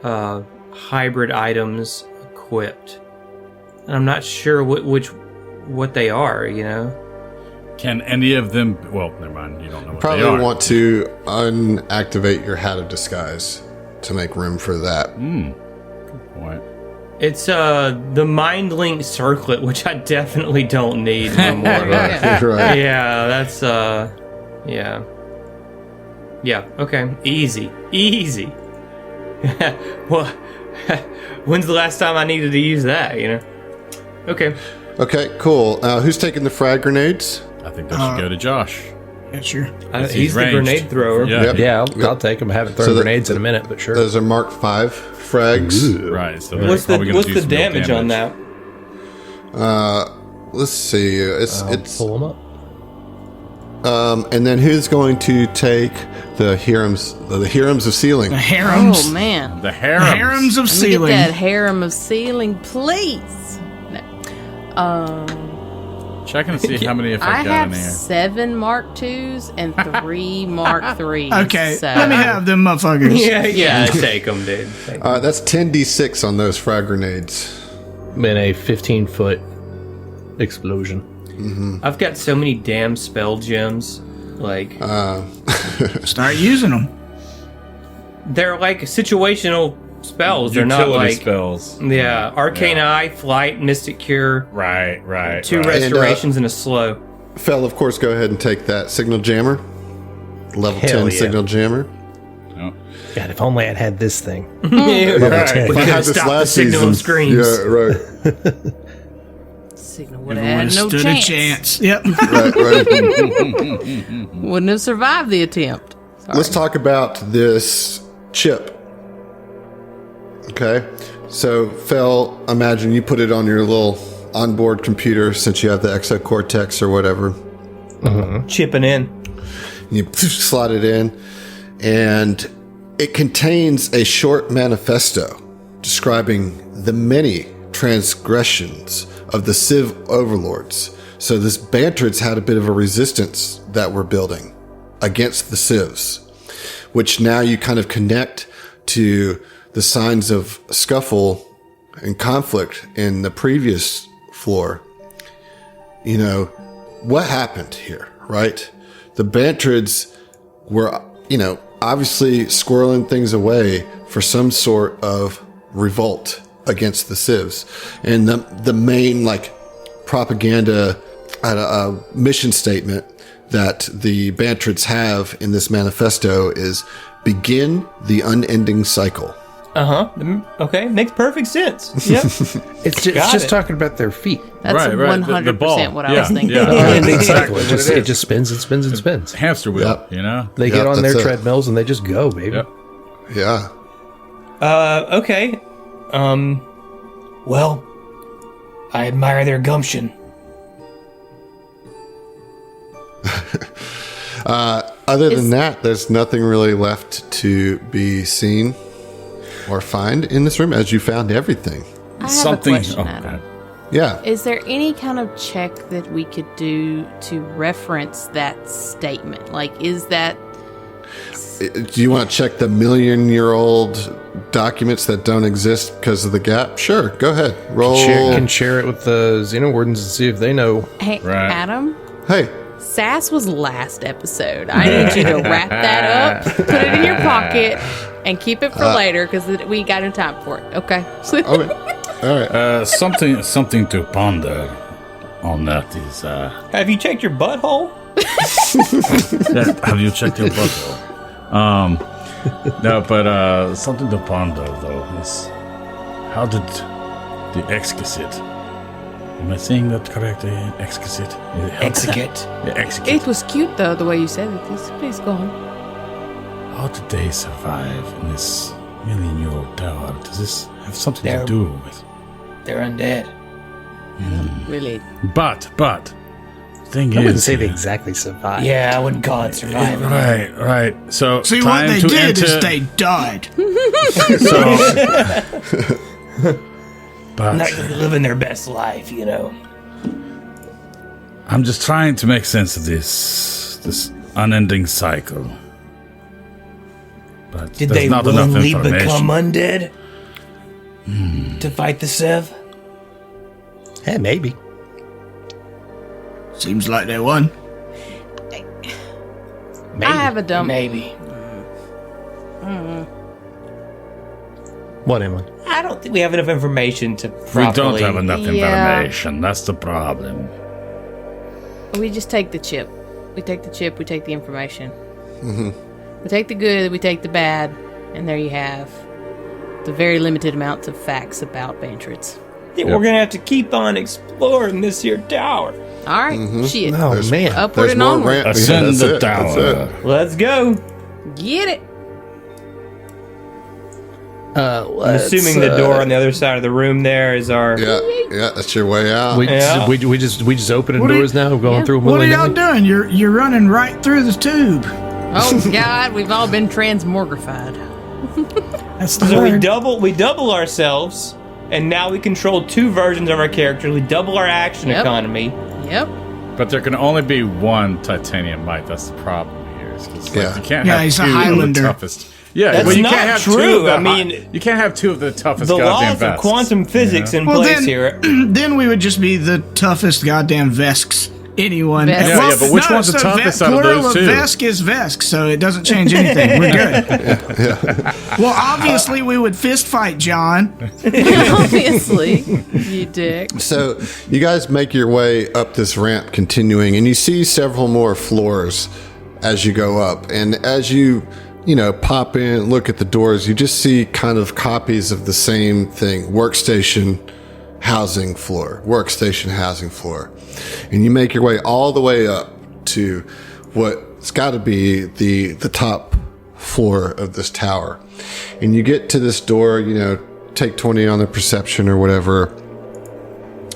hybrid items equipped, and I'm not sure what they are. You know. Can any of them? Well, never mind. You don't know what Probably they are. want to unactivate your hat of disguise to make room for that. Good point. It's the mind link circlet, which I definitely don't need anymore. Right. Yeah, that's yeah. Yeah, okay. Easy. Well, when's the last time I needed to use that, you know? Okay. Okay, cool. Who's taking the frag grenades? I think that should go to Josh. Yeah, sure. He's the ranged. grenade thrower. Yeah. Yep. Yeah, I'll take them. I haven't thrown So grenades in a minute, but sure. Those are Mark 5 frags. Right. So they're What's probably gonna do the some real damage on that? Let's see. It's Pull them up. and then who's going to take the harems of sealing? The harems. Oh man. The harems. The harems of Let me ceiling. get that harem of ceiling, please. No. Checking to see how many if I I've got have in here. 7 Mark IIs and 3 Mark IIIs. Okay, so. let me have them motherfuckers. Yeah, take them, dude. Take 'em. That's 10d6 on those frag grenades. In a 15-foot explosion. I've got so many damn spell gems. Like, Start using them. they're like situational spells. They're Utility not like spells. Yeah, Arcane Eye, Flight, Mystic Cure, Right. 2 right. restorations and a slow. Fel, of course, go ahead and take that signal jammer. Level Hell 10 yeah. signal jammer. Oh. God, if only I'd had this thing. Right. Right. We If I could had have this stopped the last signal season- of screams. Yeah, right. Signal would have Everyone had no stood chance. a chance. Yep. right. Wouldn't have survived the attempt. Sorry. Let's talk about this chip. Okay. So, Fel, imagine you put it on your little onboard computer since you have the exocortex or whatever. Chipping in. You slide it in, and it contains a short manifesto describing the many transgressions of the Civ overlords. So this Bantrid's had a bit of a resistance that we're building against the Civs, which now you kind of connect to the signs of scuffle and conflict in the previous floor. You know, what happened here, right? The Bantrids were, obviously squirreling things away for some sort of revolt against the Civs. And the main, propaganda mission statement that the Bantrids have in this manifesto is begin the unending cycle. Okay, makes perfect sense. Yep. It's Got just it. talking about their feet. That's Right, right. 100% The ball. what I was thinking. Yeah. Exactly. What it It is. just spins and spins and spins. Hamster wheel, Yep. They get Yep, on their that's it. treadmills and they just go, baby. Yep. Yeah. Okay. Well, I admire their gumption. Other than that, there's nothing really left to be seen or find in this room, as you found everything. I have Something. a question, Oh, Adam. okay. Yeah. Is there any kind of check that we could do to reference that statement? Like, is that... Do you want to check the million-year-old documents that don't exist because of the gap? Sure, go ahead. Roll. Can share it with the Xenowardens and see if they know. Hey, Right. Adam? Hey, Sass was last episode. I need you to wrap that up, put it in your pocket, and keep it for later because we got in time for it. Okay? okay. All right. Something to ponder on that is. Have you checked your butthole? Have you checked your butthole? No, but something to ponder though is how did the exquisite? Am I saying that correctly? Exquisite. Execute. Yeah, exquisite. It was cute, though, the way you said it. Please go on. How did they survive in this million-year-old tower? Does this have something They're- to do with? They're undead. Really? But thing I wouldn't is, say they exactly survived. Yeah, I wouldn't call it surviving. right. So See, time what they to did enter, is they died. So, but Not really living their best life, you know. I'm just trying to make sense of this unending cycle. But Did there's they not enough willingly information. become undead to fight the Sev? Hey, maybe. Seems like they won. Maybe. I have a dumb. Maybe. What, Emily? I don't think we have enough information to properly... We don't have enough Yeah. information. That's the problem. We just take the chip. We take the chip. We take the information. We take the good. We take the bad. And there you have the very limited amounts of facts about Bantrids. We're going to have to keep on exploring this here tower. All right. Shit. Oh, man. Upward There's and more onward. ramp. Ascend that's the it, that's tower. it. Let's go. Get it. I'm assuming the door on the other side of the room there is our... Yeah, that's your way out. We Yeah. just opening What are doors now, going Yeah. through them. What are y'all willy-nilly? doing? You're running right through the tube. Oh, God. We've all been transmogrified. That's the So we word. double ourselves, and now we control two versions of our character. We double our action Yep. economy. Yep. But there can only be one titanium mite. That's the problem here. Is 'cause, Yeah. you can't Yeah, have he's two a of the Highlander. toughest. Yeah, That's well, you not can't have true. Two of the I mean, you can't have two of the toughest The goddamn laws of vests, quantum physics you know? in Well, place then, here. then we would just be the toughest goddamn Vesks anyone. Vesk. Yeah, yeah, but which one's the toughest out of plural those two? Vesk is Vesk, so it doesn't change anything. We're good. Well, obviously we would fist fight John. Obviously. You dick. So you guys make your way up this ramp, continuing, and you see several more floors as you go up. And as you pop in, look at the doors, you just see kind of copies of the same thing: workstation, housing floor, workstation, housing floor. And you make your way all the way up to what's got to be the top floor of this tower. And you get to this door, take 20 on the perception or whatever.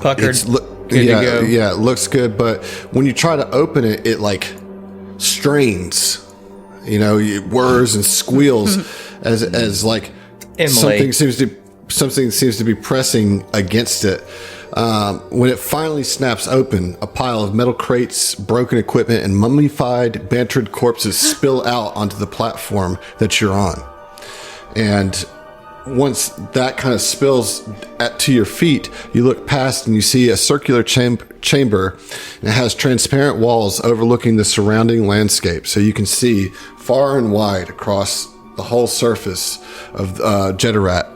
Puckered. Good to go. Yeah, it looks good, but when you try to open it, it like strains. It whirs and squeals as like Emily. something seems to be pressing against it. When it finally snaps open, a pile of metal crates, broken equipment, and mummified Bantrid corpses spill out onto the platform that you're on. And once that kind of spills to your feet, you look past and you see a circular chamber, and it has transparent walls overlooking the surrounding landscape, so you can see far and wide across the whole surface of Jeterat.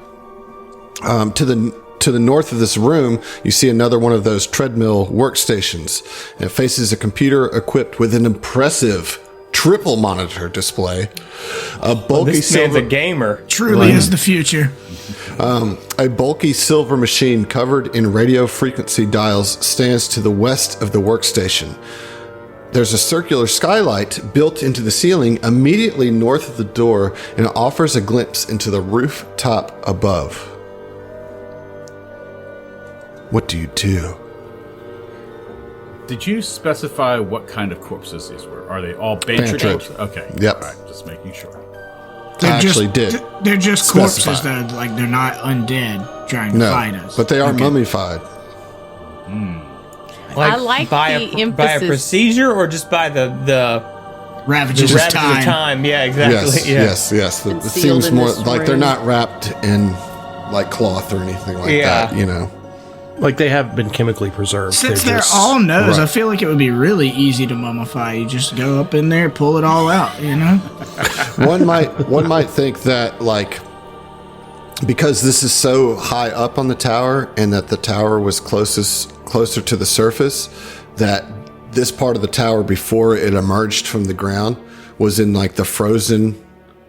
To the north of this room, you see another one of those treadmill workstations, and it faces a computer equipped with an impressive triple monitor display, a bulky This man's silver a gamer. Truly is the future. A bulky silver machine covered in radio frequency dials stands to the west of the workstation. There's a circular skylight built into the ceiling immediately north of the door, and it offers a glimpse into the rooftop above. What do you do? Did you specify what kind of corpses these were? Are they all Bantrid Bantrid. corpses? Okay. Yep. All right, just making sure. They're actually just, did They're just specify. corpses, though. Like, they're not undead trying to No, fight us. but they are Okay. mummified. I like by the by a emphasis. procedure or just by the Ravages ravages of of time. time. Yeah, exactly. Yes, yeah. yes. It And sealed seems in more this like they're room. not wrapped in like cloth or anything like Yeah. that. Like they have been chemically preserved. Since they're just- all nose, I right. feel like it would be really easy to mummify. You just go up in there, pull it all out, One might think that like because this is so high up on the tower and that the tower was closer to the surface, that this part of the tower before it emerged from the ground was in like the frozen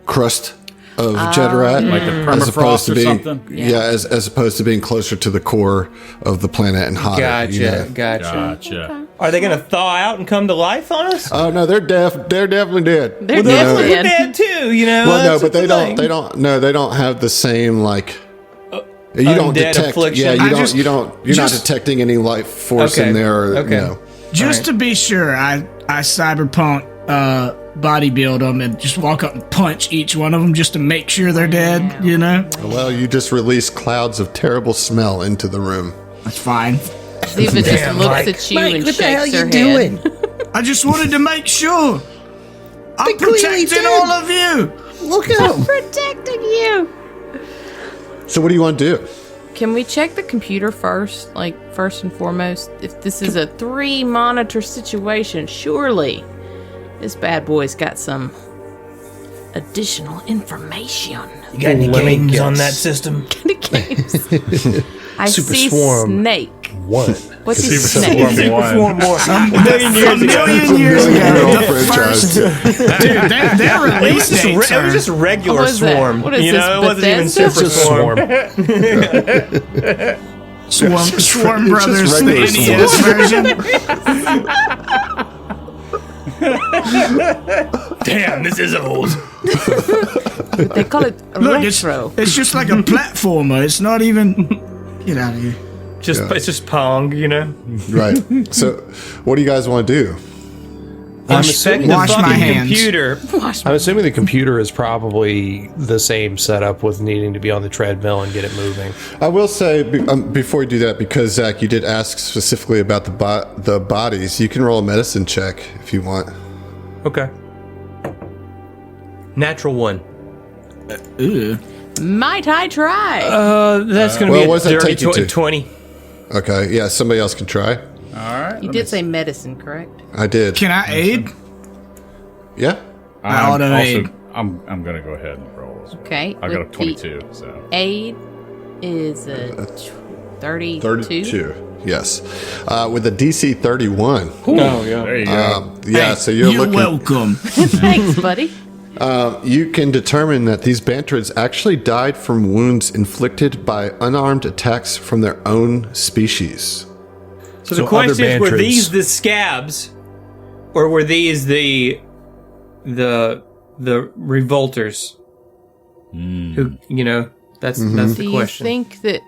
crust of Jeterat, Like the permafrost or something? as opposed to being closer to the core of the planet and hotter. Gotcha. Gotcha. Gotcha. Are they going to thaw out and come to life on us? Oh no, they're definitely dead. They're Well, definitely we're dead too. Well, no, that's but the they thing. they don't have the same like. You don't undead detect. affliction. Yeah, I you're just- not just- detecting any life force Okay, in there. Or, okay. Just to be sure, I cyberpunk bodybuild them and just walk up and punch each one of them just to make sure they're dead. Well, you just release clouds of terrible smell into the room. That's fine. Ziva just looks at you and shakes her head. I just wanted to make sure. I'm protecting all of you. Look at him. Protecting you. So what do you want to do? Can we check the computer first? Like, first and foremost, if this is a 3-monitor situation, surely this bad boy's got some additional information. You got any games on that system? Games. I Super see Swarm. Snake. 1. What's his Super snake? Swarm Super one. Swarm more. A million years ago. The franchise. Dude, their release dates It was are- just regular What was that? Swarm. What is you this, know, it wasn't even Bethesda? Super Swarm. Swarm It's just Brothers, the regular NES version. Damn, this is old. They call it Look, retro. it's just like a platformer. It's not even. Get out of here. It's just Pong, you know. Right. So what do you guys want to do? Inspect the wash my fucking hands. computer. I'm assuming the computer is probably the same setup with needing to be on the treadmill and get it moving. I will say before you do that, because Zach, you did ask specifically about the bodies. You can roll a medicine check if you want. Okay. Natural 1. Might I try? That's going to well, be what does a that dirty take you to? 20. Okay. Yeah. Somebody else can try. All right. You did say medicine, correct? I did. Can I aid? I'm Yeah. I oughta aid. I'm gonna go ahead and roll as well. Okay. I got a with the 22. So Aid is a 32. 32. Yes. With a DC 31. Oh, yeah. there you go. Yeah. So you're looking. welcome. Thanks, buddy. You can determine that these Bantrids actually died from wounds inflicted by unarmed attacks from their own species. So So the question other is, were Bantrids- these the scabs, or were these the revolters? Who, you know, that's Do the you question. think that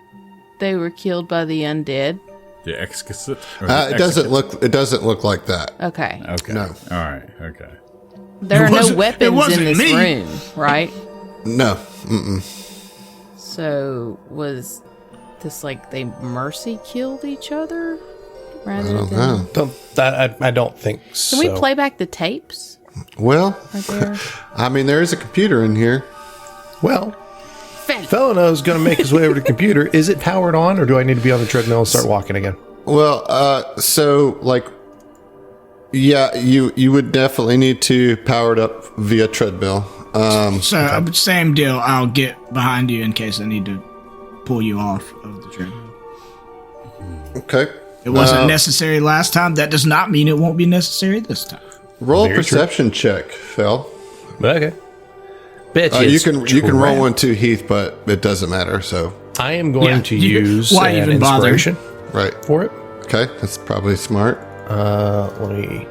they were killed by the undead? The exquisite. or the It doesn't look. It doesn't look like that. Okay. Okay. No. All right. Okay. There It are no wasn't- it weapons wasn't in this me. room, right? No. Mm-mm. So was this like they mercy killed each other? Rather I don't than... know. I don't think so. Can we play back the tapes? Well, Are there? I mean, there is a computer in here. Well, Fenn. Felino's going to make his way over to the computer. Is it powered on, or do I need to be on the treadmill and start walking again? Well, so like, yeah, you would definitely need to power it up via treadmill. So, same deal. I'll get behind you in case I need to pull you off of the treadmill. Okay. It wasn't necessary last time. That does not mean it won't be necessary this time. Roll a Very true. perception check, Phil. Okay. Bet You it's can roll trap. one too, Heath, but it doesn't matter. So I am going Yeah, to you- use why an even bother? inspiration right. for it. Okay, that's probably smart. Let me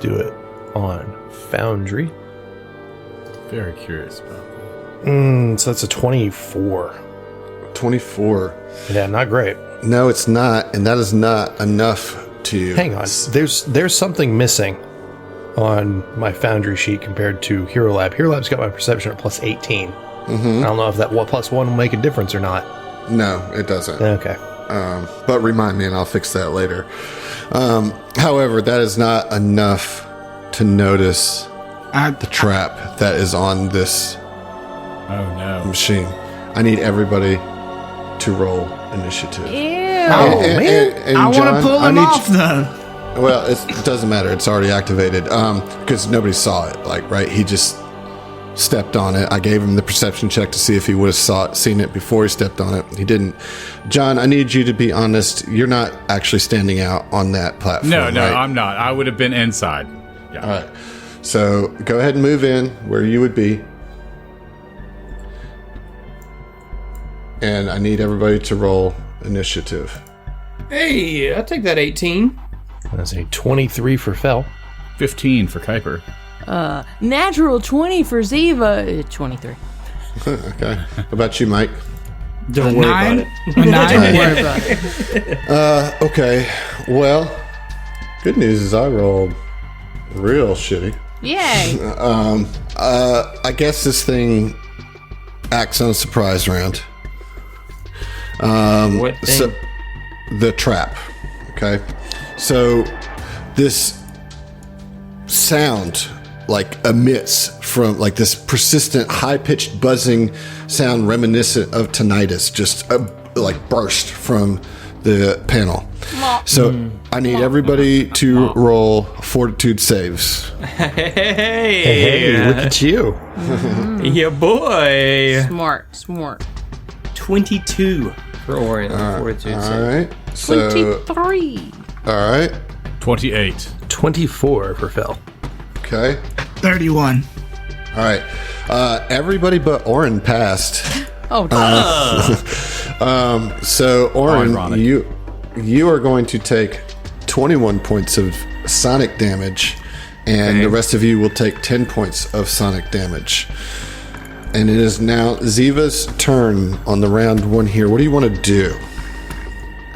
do it on Foundry. Very curious about that. So that's a 24. 24. Yeah, not great. No, it's not, and that is not enough to. Hang on. There's something missing on my Foundry sheet compared to Hero Lab. Hero Lab's got my perception at plus 18. I don't know if that plus 1 will make a difference or not. No, it doesn't. Okay. But remind me, and I'll fix that later. However, that is not enough to notice the trap that is on this Oh no. machine. I need everybody to roll initiative. Ew. And I want John, to pull I him need off, you- though. Well, it doesn't matter. It's already activated because nobody saw it. Like, right? He just stepped on it. I gave him the perception check to see if he would have seen it before he stepped on it. He didn't. John, I need you to be honest. You're not actually standing out on that platform. No, right? I'm not. I would have been inside. Yeah. All right. So go ahead and move in where you would be. And I need everybody to roll initiative. Hey, I'll take that 18. That's a 23 for Fel. 15 for Kuiper. Natural 20 for Ziva. 23. Okay. How about you, Mike? Don't worry Nine? about it. A nine? Don't worry about it. Okay. Well, good news is I rolled real shitty. Yay. I guess this thing acts on a surprise round. What thing? So, the trap. Okay. So this sound like emits from like this persistent, high-pitched buzzing sound reminiscent of tinnitus, just like burst from the panel. So I need everybody to roll fortitude saves. Hey, look at you. yeah, boy. Smart. 22 for Orin. All right. So 23. all right. 28. 24 for Phil. Okay. 31. All right. Everybody but Orin passed. Oh, So Orin, ironic. you are going to take 21 points of sonic damage, and the rest of you will take 10 points of sonic damage. And it is now Ziva's turn on the round one here. What do you want to do?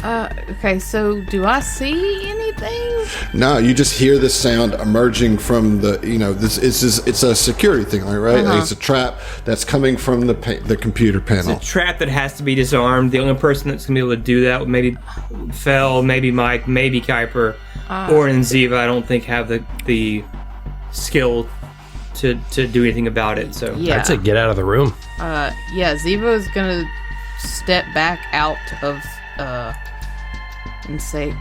okay, so do I see anything? No, you just hear this sound emerging from the, it's a security thing, right? Like, it's a trap that's coming from the computer panel. It's a trap that has to be disarmed. The only person that's going to be able to do that, maybe Fel, maybe Mike, maybe Kuiper, Orin and Ziva, I don't think have the skill to do anything about it. So Yeah. I'd say get out of the room. Yeah, Ziva is gonna step back out of and say,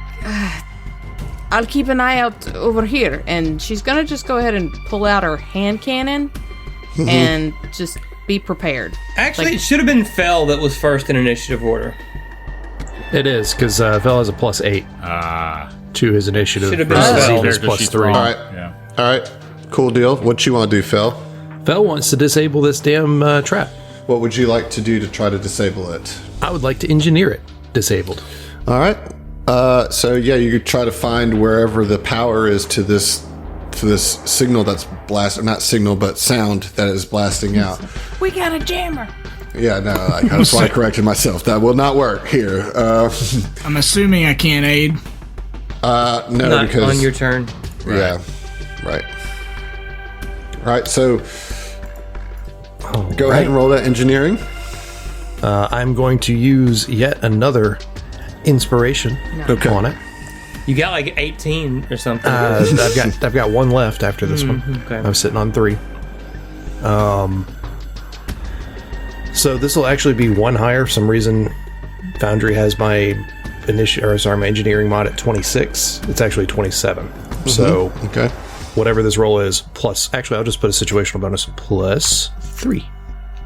I'll keep an eye out over here. And she's gonna just go ahead and pull out her hand cannon and just be prepared. actually, it should have been Fel that was first in initiative order. It is, because Phil has a +8 to his initiative. Should have been versus Phil. Ziva's Character she's +3. wrong. All right. Yeah. All right. Cool deal. What you want to do, Phil? Phil wants to disable this damn trap. What would you like to do to try to disable it? I would like to engineer it disabled. All right. So yeah, you could try to find wherever the power is to this signal that's not signal, but sound that is blasting out. We got a jammer. Yeah, no, that's why I corrected myself. That will not work here. I'm assuming I can't aid. No, Not because on your turn. yeah, right. All right, so go ahead and roll that engineering. I'm going to use yet another inspiration on it. You got like 18 or something. I've got one left after this one. okay. I'm sitting on 3. So this will actually be one higher. For some reason, Foundry has my my engineering mod at 26. It's actually 27. So Okay. whatever this roll is, plus, actually, I'll just put a situational bonus +3.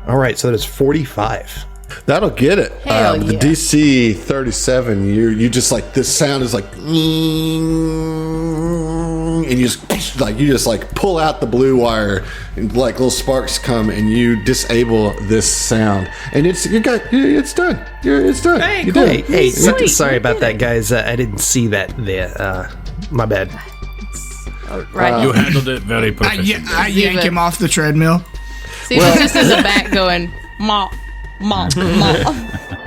All right, so that is 45. That'll get it. Hell The yeah. DC 37, you just like, this sound is like, and you just pull out the blue wire, and like little sparks come, and you disable this sound, and it's done. It's done. Hey, You cool. did. Hey, Sweet, sorry we about did that, guys. I didn't see that there. My bad. Right. You handled it very I perfectly. yank him off the treadmill. See, it's just in the back going, ma.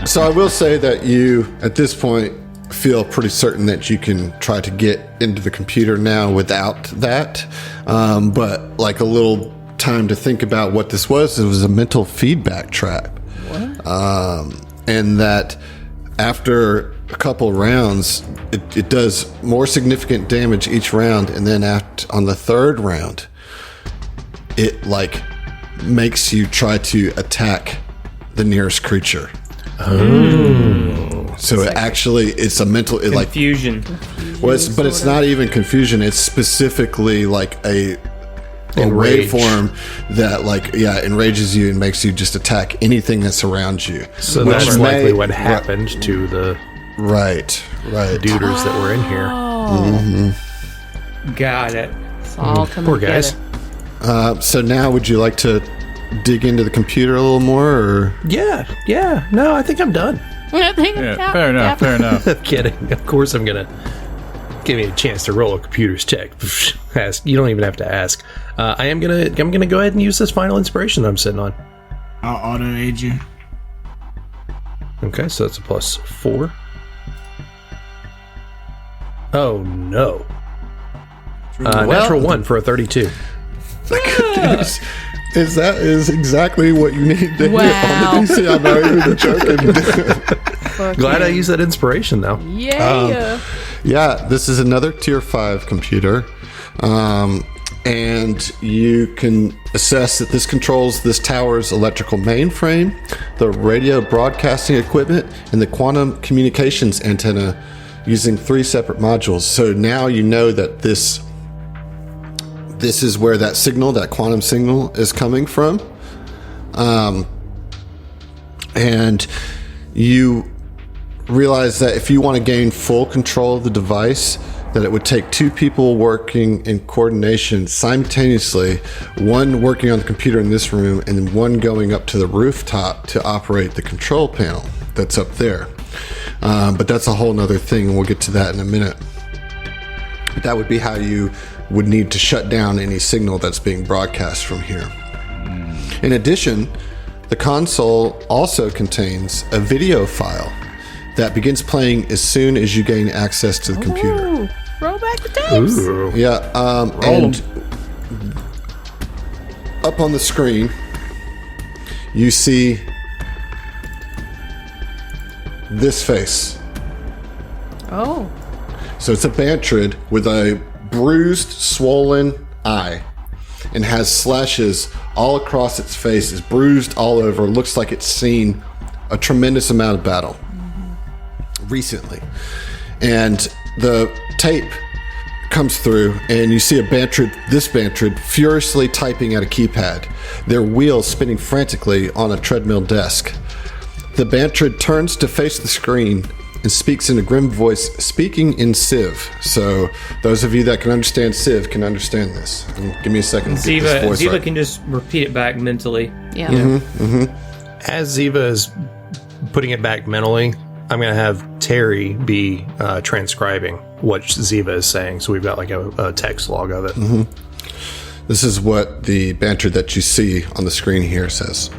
So I will say that you, at this point, feel pretty certain that you can try to get into the computer now without that. But like a little time to think about what this was. It was a mental feedback trap. What? And that after a couple rounds, it does more significant damage each round. And then on the third round, it like makes you try to attack the nearest creature. So it's a mental Confusion. but it's not even confusion. It's specifically like a Enrage. waveform that enrages you and makes you just attack anything that's around you. So Which that's may- likely what happened to the Right. duders that were in here. Got it. It's all coming Poor guys. together. So now, would you like to dig into the computer a little more, or Yeah. No, I think I'm done. Yeah, fair enough. I'm kidding. Of course I'm going to give me a chance to roll a computer's check. Ask. You don't even have to ask. I'm gonna go ahead and use this final inspiration that I'm sitting on. I'll auto aid you. Okay, so that's a +4. Oh no. Natural 1 for a 32. that is exactly what you need to Wow. hit on the DC? I'm not even joking. Glad I used that inspiration though. Yeah. Yeah, this is another tier 5 computer. and you can assess that this controls this tower's electrical mainframe, the radio broadcasting equipment, and the quantum communications antenna using 3 separate modules. So now you know that this is where that signal, that quantum signal, is coming from. And you realize that if you want to gain full control of the device, that it would take 2 people working in coordination simultaneously, one working on the computer in this room and then one going up to the rooftop to operate the control panel that's up there. But that's a whole nother thing, and we'll get to that in a minute. That would be how you would need to shut down any signal that's being broadcast from here. In addition, the console also contains a video file that begins playing as soon as you gain access to the computer. Ooh, roll back the tapes. Ooh. Yeah, and up on the screen, you see this face. Oh. So it's a Bantrid with a bruised, swollen eye and has slashes all across its face. It's bruised all over. Looks like it's seen a tremendous amount of battle recently. And the tape comes through and you see this Bantrid furiously typing at a keypad, their wheels spinning frantically on a treadmill desk. The Bantrid turns to face the screen and speaks in a grim voice, speaking in Civ. So those of you that can understand Civ can understand this. And give me a second to get this voice Ziva right. can just repeat it back mentally. Yeah. As Ziva is putting it back mentally, I'm going to have Terry be transcribing what Ziva is saying. So we've got like a text log of it. This is what the Bantrid that you see on the screen here says.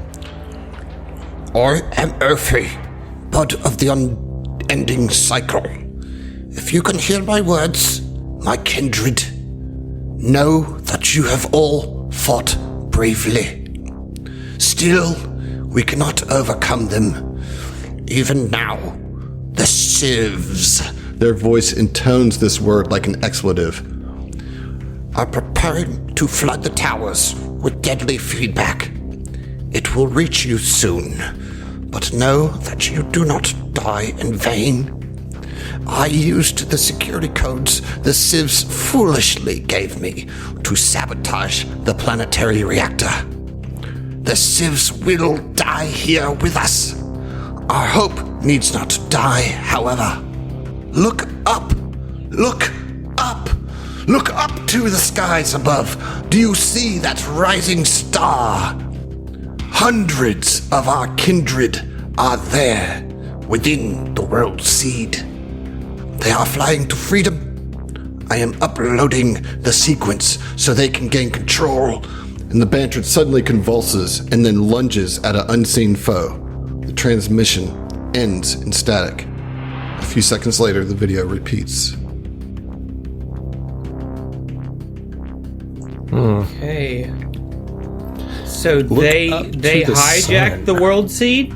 I am earthy, but of the unending cycle. If you can hear my words, my kindred, know that you have all fought bravely. Still, we cannot overcome them. Even now, the civs. Their voice intones this word like an expletive. Are preparing to flood the towers with deadly feedback. It will reach you soon, but know that you do not die in vain. I used the security codes the civs foolishly gave me to sabotage the planetary reactor. The civs will die here with us. Our hope needs not die, however. Look up! Look up! Look up to the skies above. Do you see that rising star? Hundreds of our kindred are there within the world seed. They are flying to freedom. I am uploading the sequence so they can gain control. And the Bantrid suddenly convulses and then lunges at an unseen foe. The transmission ends in static. A few seconds later, the video repeats. Okay. So up they to the hijacked sun. the world seed?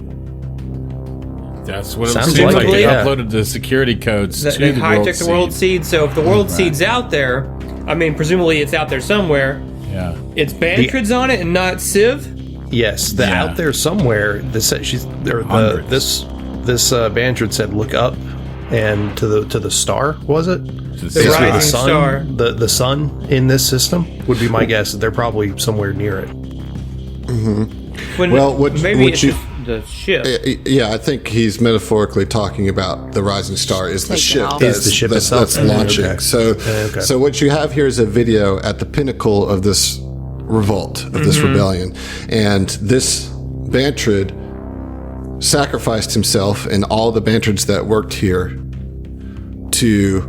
That's what it Sounds seems like like. it, They yeah. uploaded the security codes to They the hijacked the world seed. seed, so if the world seed's out there, I mean, presumably it's out there somewhere. Yeah. It's Bantrids on it and not Civ? Yes, the Yeah. out there somewhere. This Hundreds. this Bantrid said, "Look up," and to the star, was it? The The Basically, rising star. The sun in this system would be my guess. That they're probably somewhere near it. When, Well, what- maybe what it's you- just the ship. Yeah, I think he's metaphorically talking about the rising star is the Taking ship. off. Is the ship that's itself. launching. Okay. So, so what you have here is a video at the pinnacle of this revolt, of this rebellion, and this Bantrid sacrificed himself and all the Bantrids that worked here to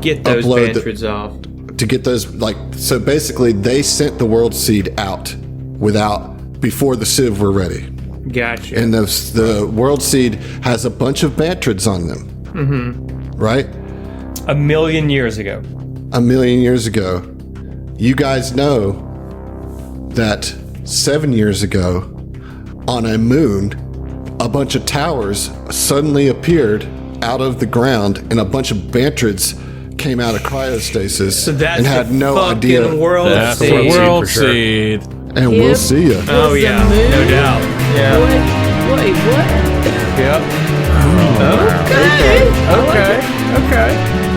Get those upload the- Bantrids off. get those, like, so basically they sent the world seed out before the Civ were ready. Gotcha. And the world seed has a bunch of Bantrids on them. Right? A million years ago. A million years ago. You guys know that 7 years ago, on a moon, a bunch of towers suddenly appeared out of the ground and a bunch of Bantrids came out of cryostasis So that's and had the no fucking idea. world That's seed. the world for sure. seed. And we'll see you. Oh Was the yeah, moon- no doubt. Yeah. Wait, what? Yep. Okay. Okay. Okay.